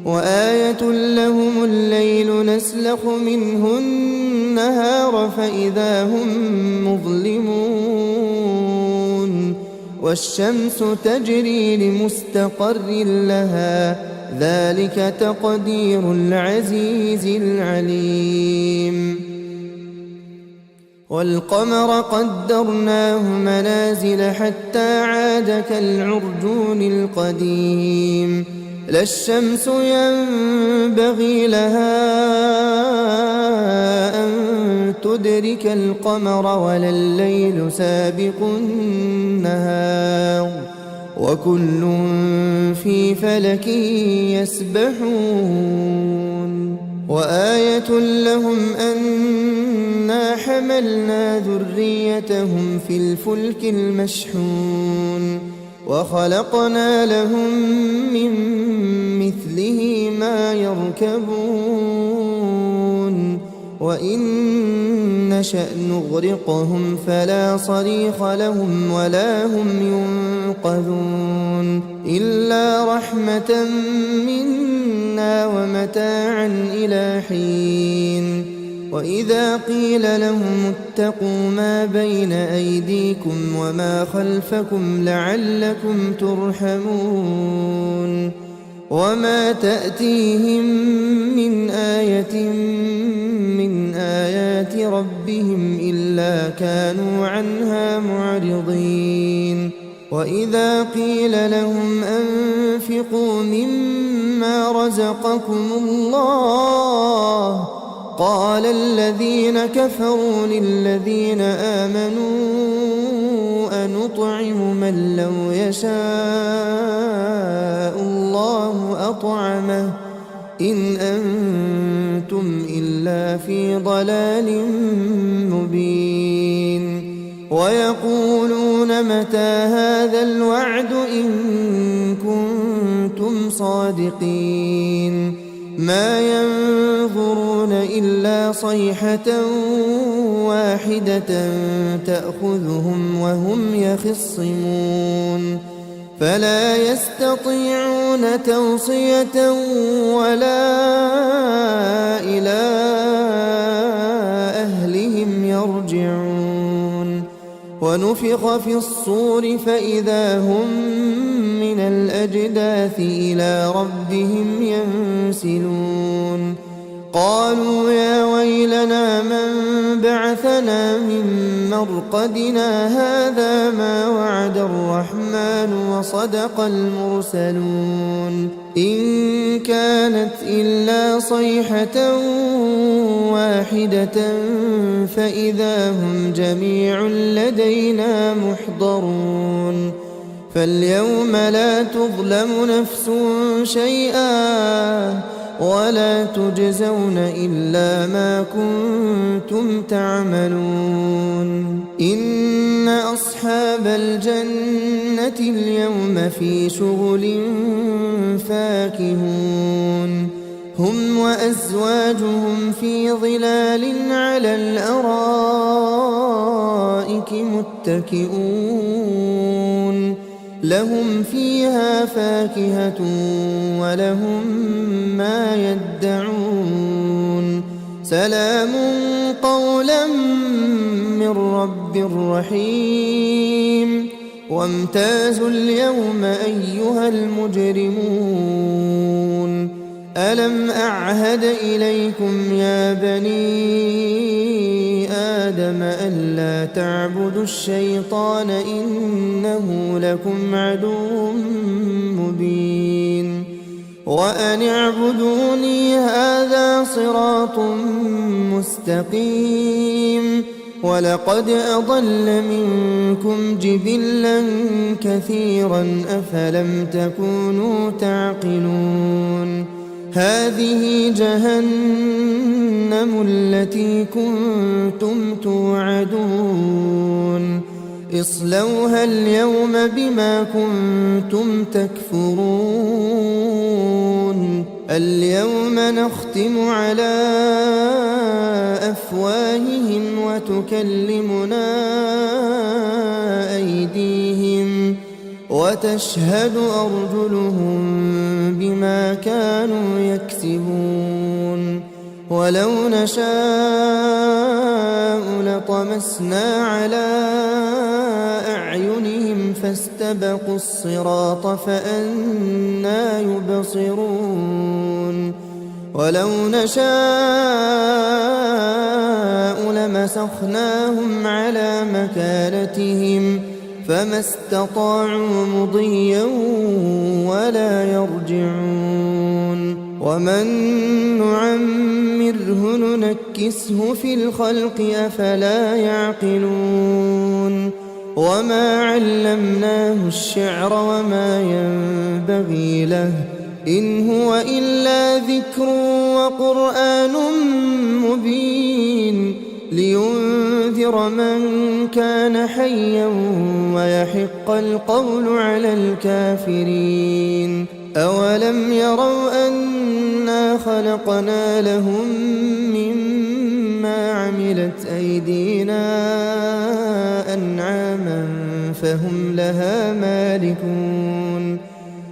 وآية لهم الليل نسلخ منه النهار فإذا هم مظلمون والشمس تجري لمستقر لها ذلك تقدير العزيز العليم والقمر قدرناه منازل حتى عاد كالعرجون القديم لا الشمس ينبغي لها أن تدرك القمر ولا الليل سابق النهار وكل في فلك يسبحون وآية لهم أنا حملنا ذريتهم في الفلك المشحون وخلقنا لهم من مثله ما يركبون وإن نشأ نغرقهم فلا صريخ لهم ولا هم ينقذون إلا رحمة منا ومتاعا إلى حين وإذا قيل لهم اتقوا ما بين أيديكم وما خلفكم لعلكم ترحمون وما تأتيهم من آية من آيات ربهم إلا كانوا عنها معرضين وإذا قيل لهم أنفقوا مما رزقكم الله قال الذين كفروا للذين آمنوا أنطعم من لو يشاء الله أطعمه إن أنتم إلا في ضلال مبين ويقولون متى هذا الوعد إن كنتم صادقين ما ينظرون إلا صيحة واحدة تأخذهم وهم يخصمون فلا يستطيعون توصية ولا إلى أهلهم يرجعون ونفخ في الصور فإذا هم من الأجداث إلى ربهم ينسلون قالوا يا ويلنا من بعثنا من مرقدنا هذا ما وعد الرحمن وصدق المرسلون إن كانت إلا صيحة واحدة فإذا هم جميع لدينا محضرون فاليوم لا تظلم نفس شيئا ولا تجزون إلا ما كنتم تعملون إن أصحاب الجنة اليوم في شغل فاكهون هم وأزواجهم في ظلال على الأرائك متكئون لهم فيها فاكهة ولهم ما يدعون سلام قولا من رب رحيم وامتازوا اليوم أيها المجرمون ألم أعهد إليكم يا بني آدم ألا تعبدوا الشيطان إنه لكم عدو مبين وأن اعبدوني هذا صراط مستقيم ولقد أضل منكم جبلا كثيرا أفلم تكونوا تعقلون هذه جهنم التي كنتم توعدون اصلوها اليوم بما كنتم تكفرون اليوم نختم على أفواههم وتكلمنا أيديهم وتشهد أرجلهم بما كانوا يكسبون ولو نشاء لطمسنا على أعينهم فاستبقوا الصراط فأنى يبصرون ولو نشاء لمسخناهم على مكانتهم فما استطاعوا مضيا ولا يرجعون ومن نعمره ننكسه في الخلق أفلا يعقلون وما علمناه الشعر وما ينبغي له إن هو إلا ذكر وقرآن مبين لينذر من كان حيا ويحق القول على الكافرين أولم يروا أنا خلقنا لهم مما عملت أيدينا أنعاما فهم لها مالكون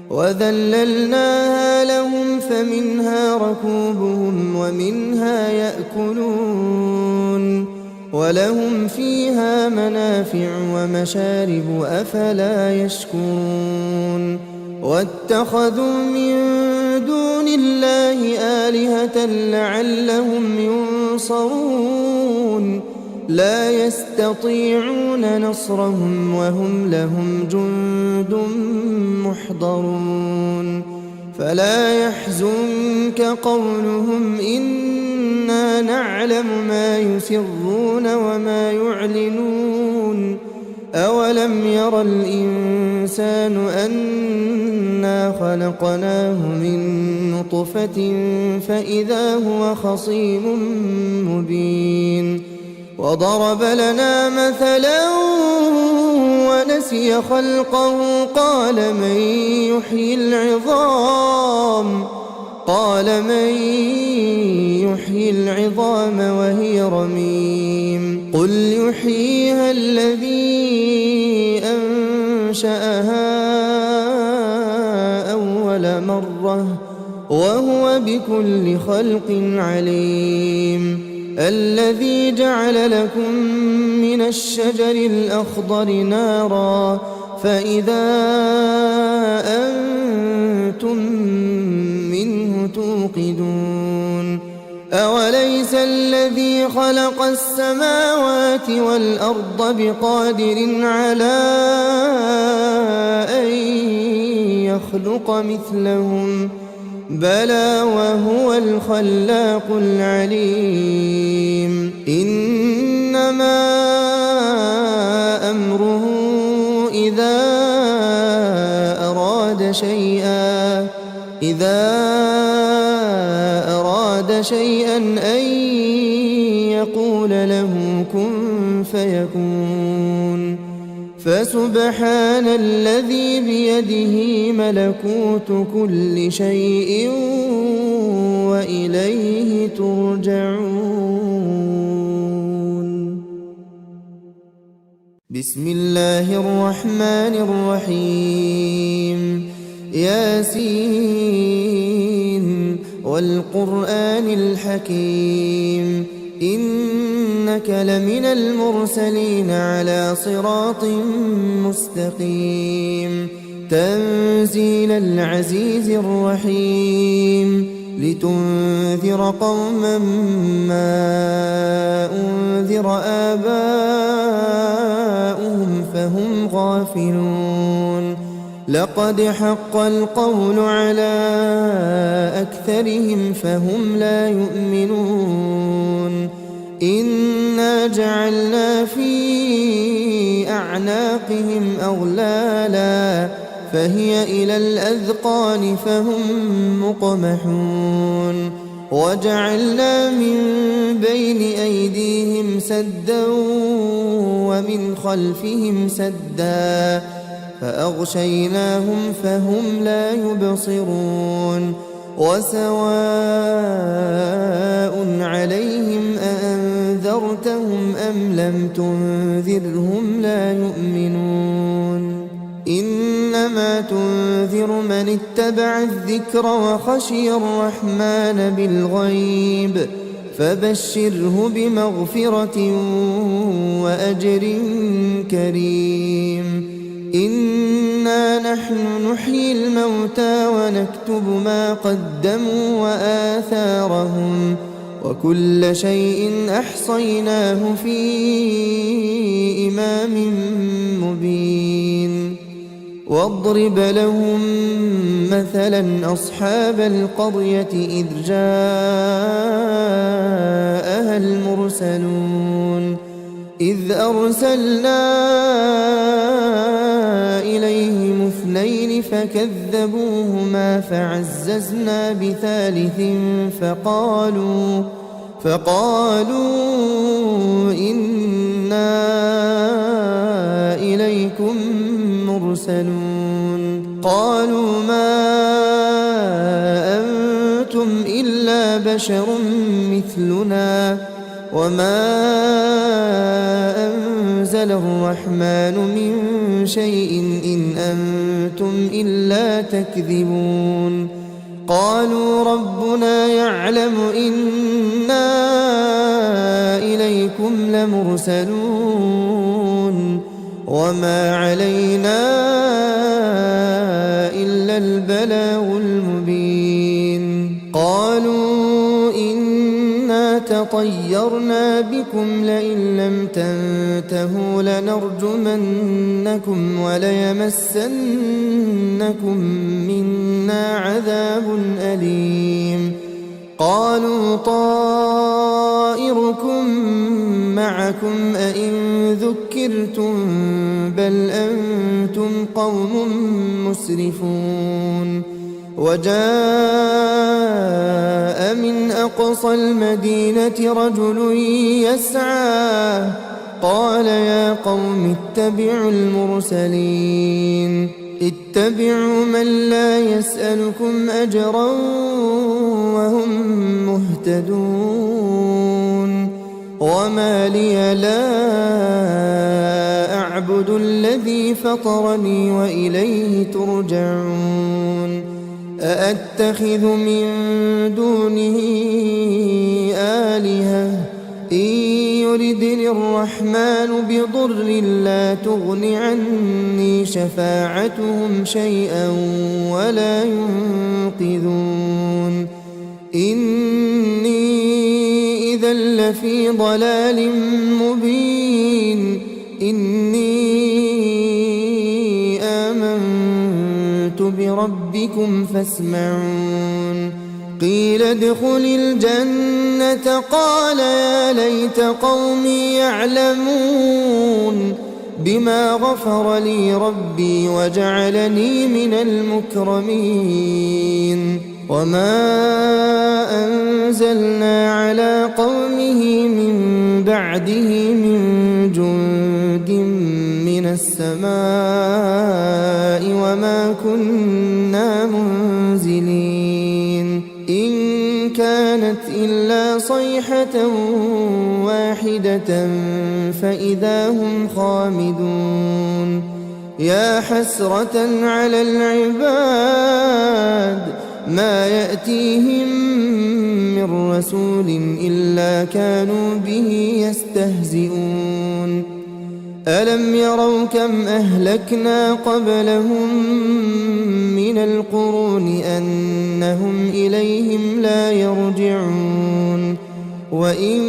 وذللناها لهم فمنها ركوبهم ومنها يأكلون ولهم فيها منافع ومشارب أفلا يشكرون واتخذوا من دون الله آلهة لعلهم ينصرون لا يستطيعون نصرهم وهم لهم جند محضرون فلا يحزنك قولهم إنا نعلم ما يسرون وما يعلنون أولم ير الإنسان أنا خلقناه من نطفة فإذا هو خصيم مبين وضرب لنا مثلا ونسي خلقه قال من يحيي العظام وهي رميم قل يحييها الذي أنشأها أول مرة وهو بكل خلق عليم. الذي جعل لكم من الشجر الأخضر نارا فإذا أنتم منه توقدون. أوليس الذي خلق السماوات والأرض بقادر على أن يخلق مثلهم بلى وهو الخلاق العليم. إنما أمره إذا أراد شيئا أن يقول له كن فيكون. فسبحان الذي بيده ملكوت كل شيء وإليه ترجعون. بسم الله الرحمن الرحيم. ياسين والقرآن الحكيم إنك لمن المرسلين على صراط مستقيم. تنزيل العزيز الرحيم لتنذر قوما ما أنذر آباؤهم فهم غافلون. لقد حق القول على أكثرهم فهم لا يؤمنون. إنا جعلنا في أعناقهم أغلالا فهي إلى الأذقان فهم مقمحون. وجعلنا من بين أيديهم سدا ومن خلفهم سدا فأغشيناهم فهم لا يبصرون. وسواء عليهم أأنذرتهم أم لم تنذرهم لا يؤمنون. إنما تنذر من اتبع الذكر وخشي الرحمن بالغيب فبشره بمغفرة وأجر كريم. إنا نحن نحيي الموتى ونكتب ما قدموا وآثارهم وكل شيء أحصيناه في إمام مبين. واضرب لهم مثلا أصحاب القرية إذ جاءها المرسلون إذ أرسلنا إليهم اثنين فكذبوهما فعززنا بثالث فقالوا إنا إليكم مرسلون. قالوا ما أنتم إلا بشر مثلنا وما أنزل الرحمن من شيء إن أنتم إلا تكذبون. قالوا ربنا يعلم إنا إليكم لمرسلون وما علينا إلا البلاغ المبين. قالوا إنا تطيرنا بكم لئن لم تنتهوا لنرجمنكم وليمسنكم منا عذاب أليم. قالوا طائركم معكم أئن ذكرتم بل أنتم قوم مسرفون. وجاء من أقصى المدينة رجل يسعى قال يا قوم اتبعوا المرسلين اتبعوا من لا يسألكم أجرا وهم مهتدون. وما لي لا أعبد الذي فطرني وإليه ترجعون أأتخذ من دونه آلهة إن يردني الرحمن بضر لا تغن عني شفاعتهم شيئا ولا ينقذون إني إذا لفي ضلال مبين إني آمنت بربكم فاسمعون قيل ادخل الجنة قال يا ليت قومي يعلمون بما غفر لي ربي وجعلني من المكرمين وما أنزلنا على قومه من بعده من جند من السماء وما كنا منزلين إن كانت إلا صيحة واحدة فإذا هم خامدون يا حسرة على العباد ما يأتيهم من رسول إلا كانوا به يستهزئون ألم يروا كم أهلكنا قبلهم من القرون أنهم إليهم لا يرجعون وإن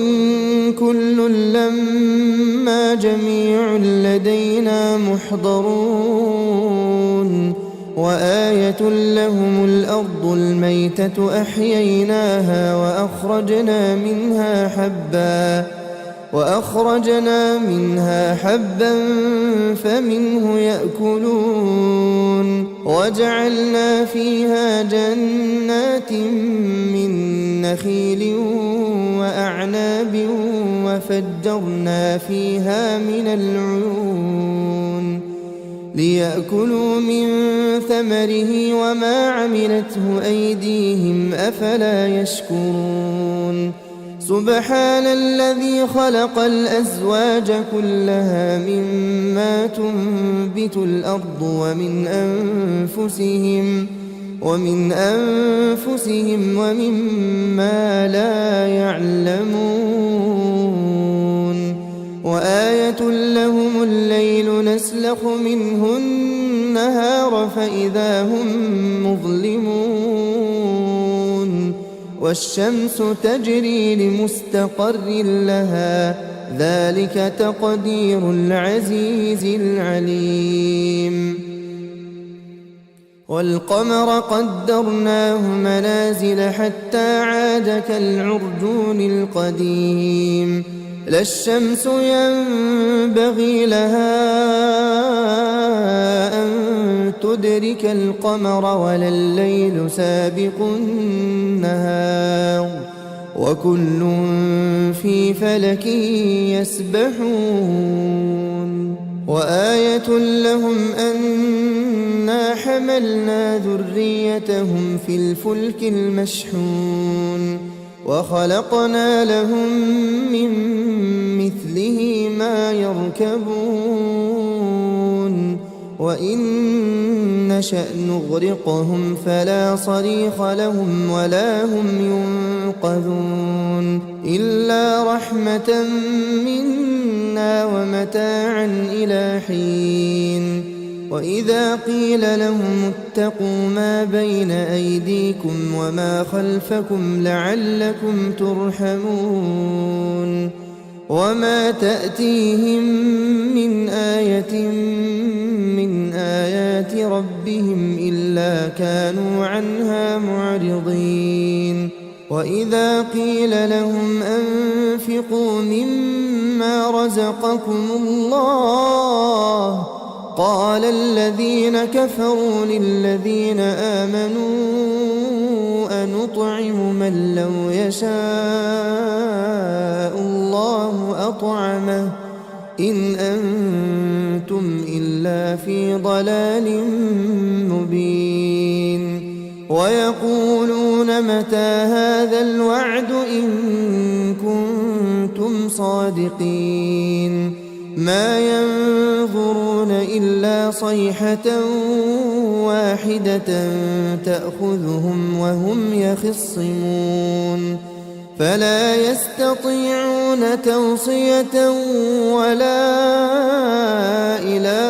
كل لما جميع لدينا محضرون وآية لهم الأرض الميتة أحييناها وأخرجنا منها حبا فمنه يأكلون وجعلنا فيها جنات من نخيل وأعناب وفجرنا فيها من العيون ليأكلوا من ثمره وما عملته أيديهم أفلا يشكرون سبحان الذي خلق الأزواج كلها مما تنبت الأرض ومن أنفسهم ومما لا يعلمون وآية لهم الليل نسلخ منه النهار فإذا هم مظلمون والشمس تجري لمستقر لها ذلك تقدير العزيز العليم والقمر قدرناه منازل حتى عاد كالعرجون القديم لا الشمس ينبغي لها أن تدرك القمر ولا الليل سابق النهار وكل في فلك يسبحون وآية لهم أنا حملنا ذريتهم في الفلك المشحون وخلقنا لهم من مثله ما يركبون وإن نشأ نغرقهم فلا صريخ لهم ولا هم ينقذون إلا رحمة منا ومتاعا إلى حين وإذا قيل لهم اتقوا ما بين أيديكم وما خلفكم لعلكم ترحمون وما تأتيهم من آية من آيات ربهم إلا كانوا عنها معرضين وإذا قيل لهم أنفقوا مما رزقكم الله قال الذين كفروا للذين آمنوا أنطعم من لو يشاء الله أطعمه إن أنتم إلا في ضلال مبين ويقولون متى هذا الوعد إن كنتم صادقين ما ينظرون إلا صيحة واحدة تأخذهم وهم يخصمون فلا يستطيعون توصية ولا إلى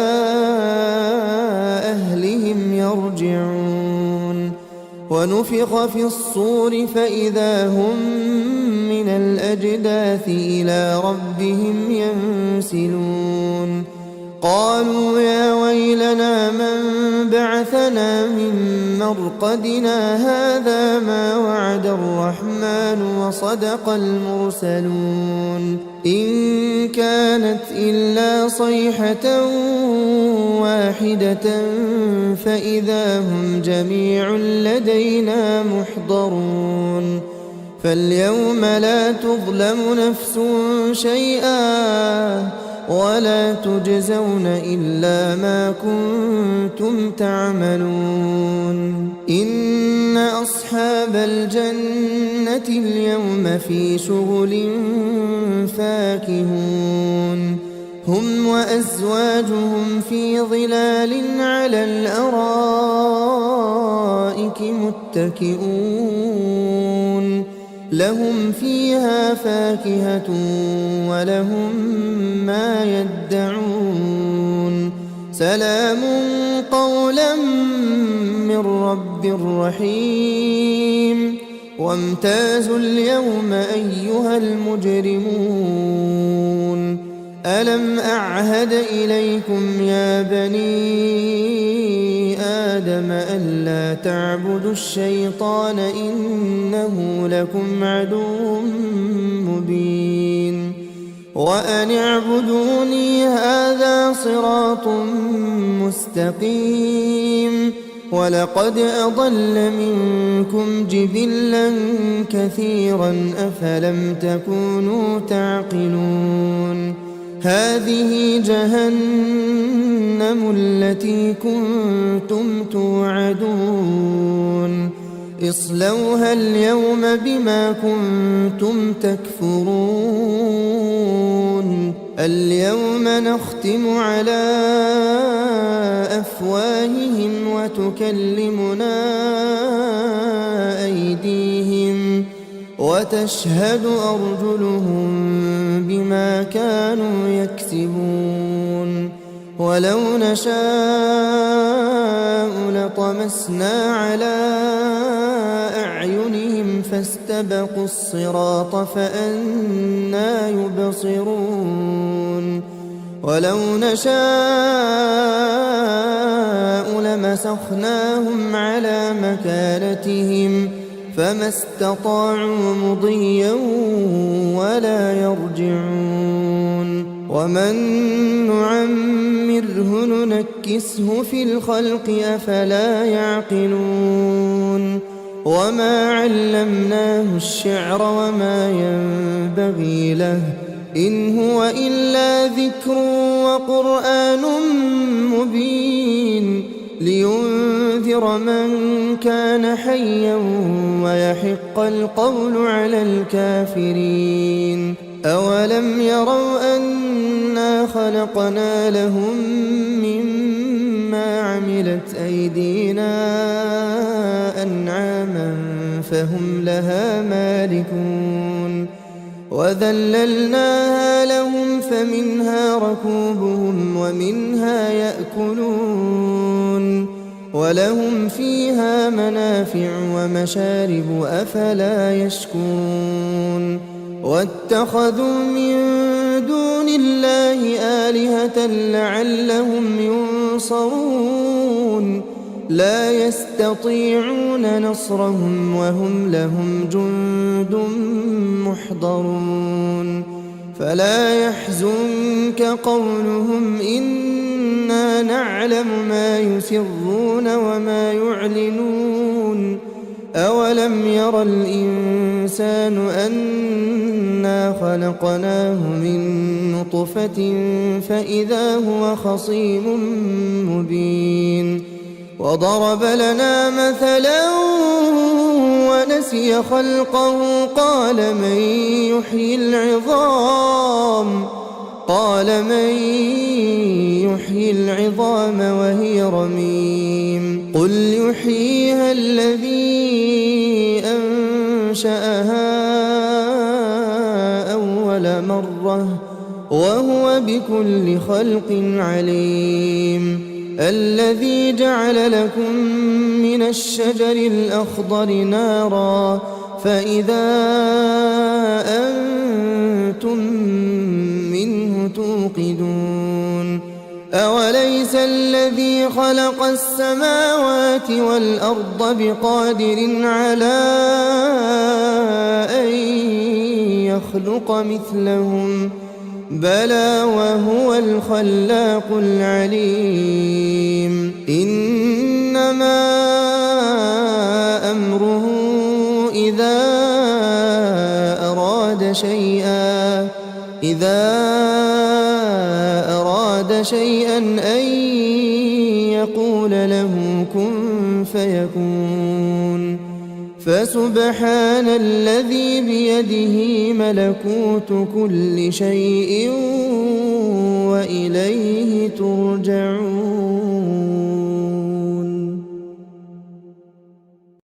أهلهم يرجعون ونفخ في الصور فإذا هم من الأجداث إلى ربهم ينسلون قالوا يا ويلنا من بعثنا من مرقدنا هذا ما وعد الرحمن وصدق المرسلون إن كانت إلا صيحة واحدة فإذا هم جميع لدينا محضرون فاليوم لا تظلم نفس شيئا ولا تجزون إلا ما كنتم تعملون إن أصحاب الجنة اليوم في شغل فاكهون هم وأزواجهم في ظلال على الأرائك متكئون لهم فيها فاكهة ولهم ما يدعون سلام قولا من رب رحيم وامتازوا اليوم أيها المجرمون ألم أعهد إليكم يا بني آدم ألا تعبدوا الشيطان إنه لكم عدو مبين وأن اعبدوني هذا صراط مستقيم ولقد أضل منكم جبلا كثيرا أفلم تكونوا تعقلون هذه جهنم التي كنتم توعدون اصلوها اليوم بما كنتم تكفرون اليوم نختم على أفواههم وتكلمنا أيديهم وتشهد أرجلهم بما كانوا يكسبون ولو نشاء لطمسنا على أعينهم فاستبقوا الصراط فأنى يبصرون ولو نشاء لمسخناهم على مكانتهم فما استطاعوا مضيا ولا يرجعون ومن نعمره ننكسه في الخلق أفلا يعقلون وما علمناه الشعر وما ينبغي له إن هو إلا ذكر وقرآن مبين لينذر من كان حيا ويحق القول على الكافرين أولم يروا أنا خلقنا لهم مما عملت أيدينا أنعاما فهم لها مالكون وذللناها لهم فمنها ركوبهم ومنها يأكلون ولهم فيها منافع ومشارب أفلا يشكرون واتخذوا من دون الله آلهة لعلهم ينصرون لا يستطيعون نصرهم وهم لهم جند محضرون فلا يحزنك قولهم إنا نعلم ما يسرون وما يعلنون أولم ير الإنسان أنا خلقناه من نطفة فإذا هو خصيم مبين وضرب لنا مثلا ونسي خلقه قال من يحيي العظام وهي رميم قل يحييها الذي أنشأها أول مرة وهو بكل خلق عليم الذي جعل لكم من الشجر الأخضر نارا فإذا أنتم منه توقدون أوليس الذي خلق السماوات والأرض بقادر على أن يخلق مثلهم بلى وهو الخلاق العليم إنما أمره إذا أراد شيئا أن يقول له كن فيكون فسبحان الذي بيده ملكوت كل شيء وإليه ترجعون.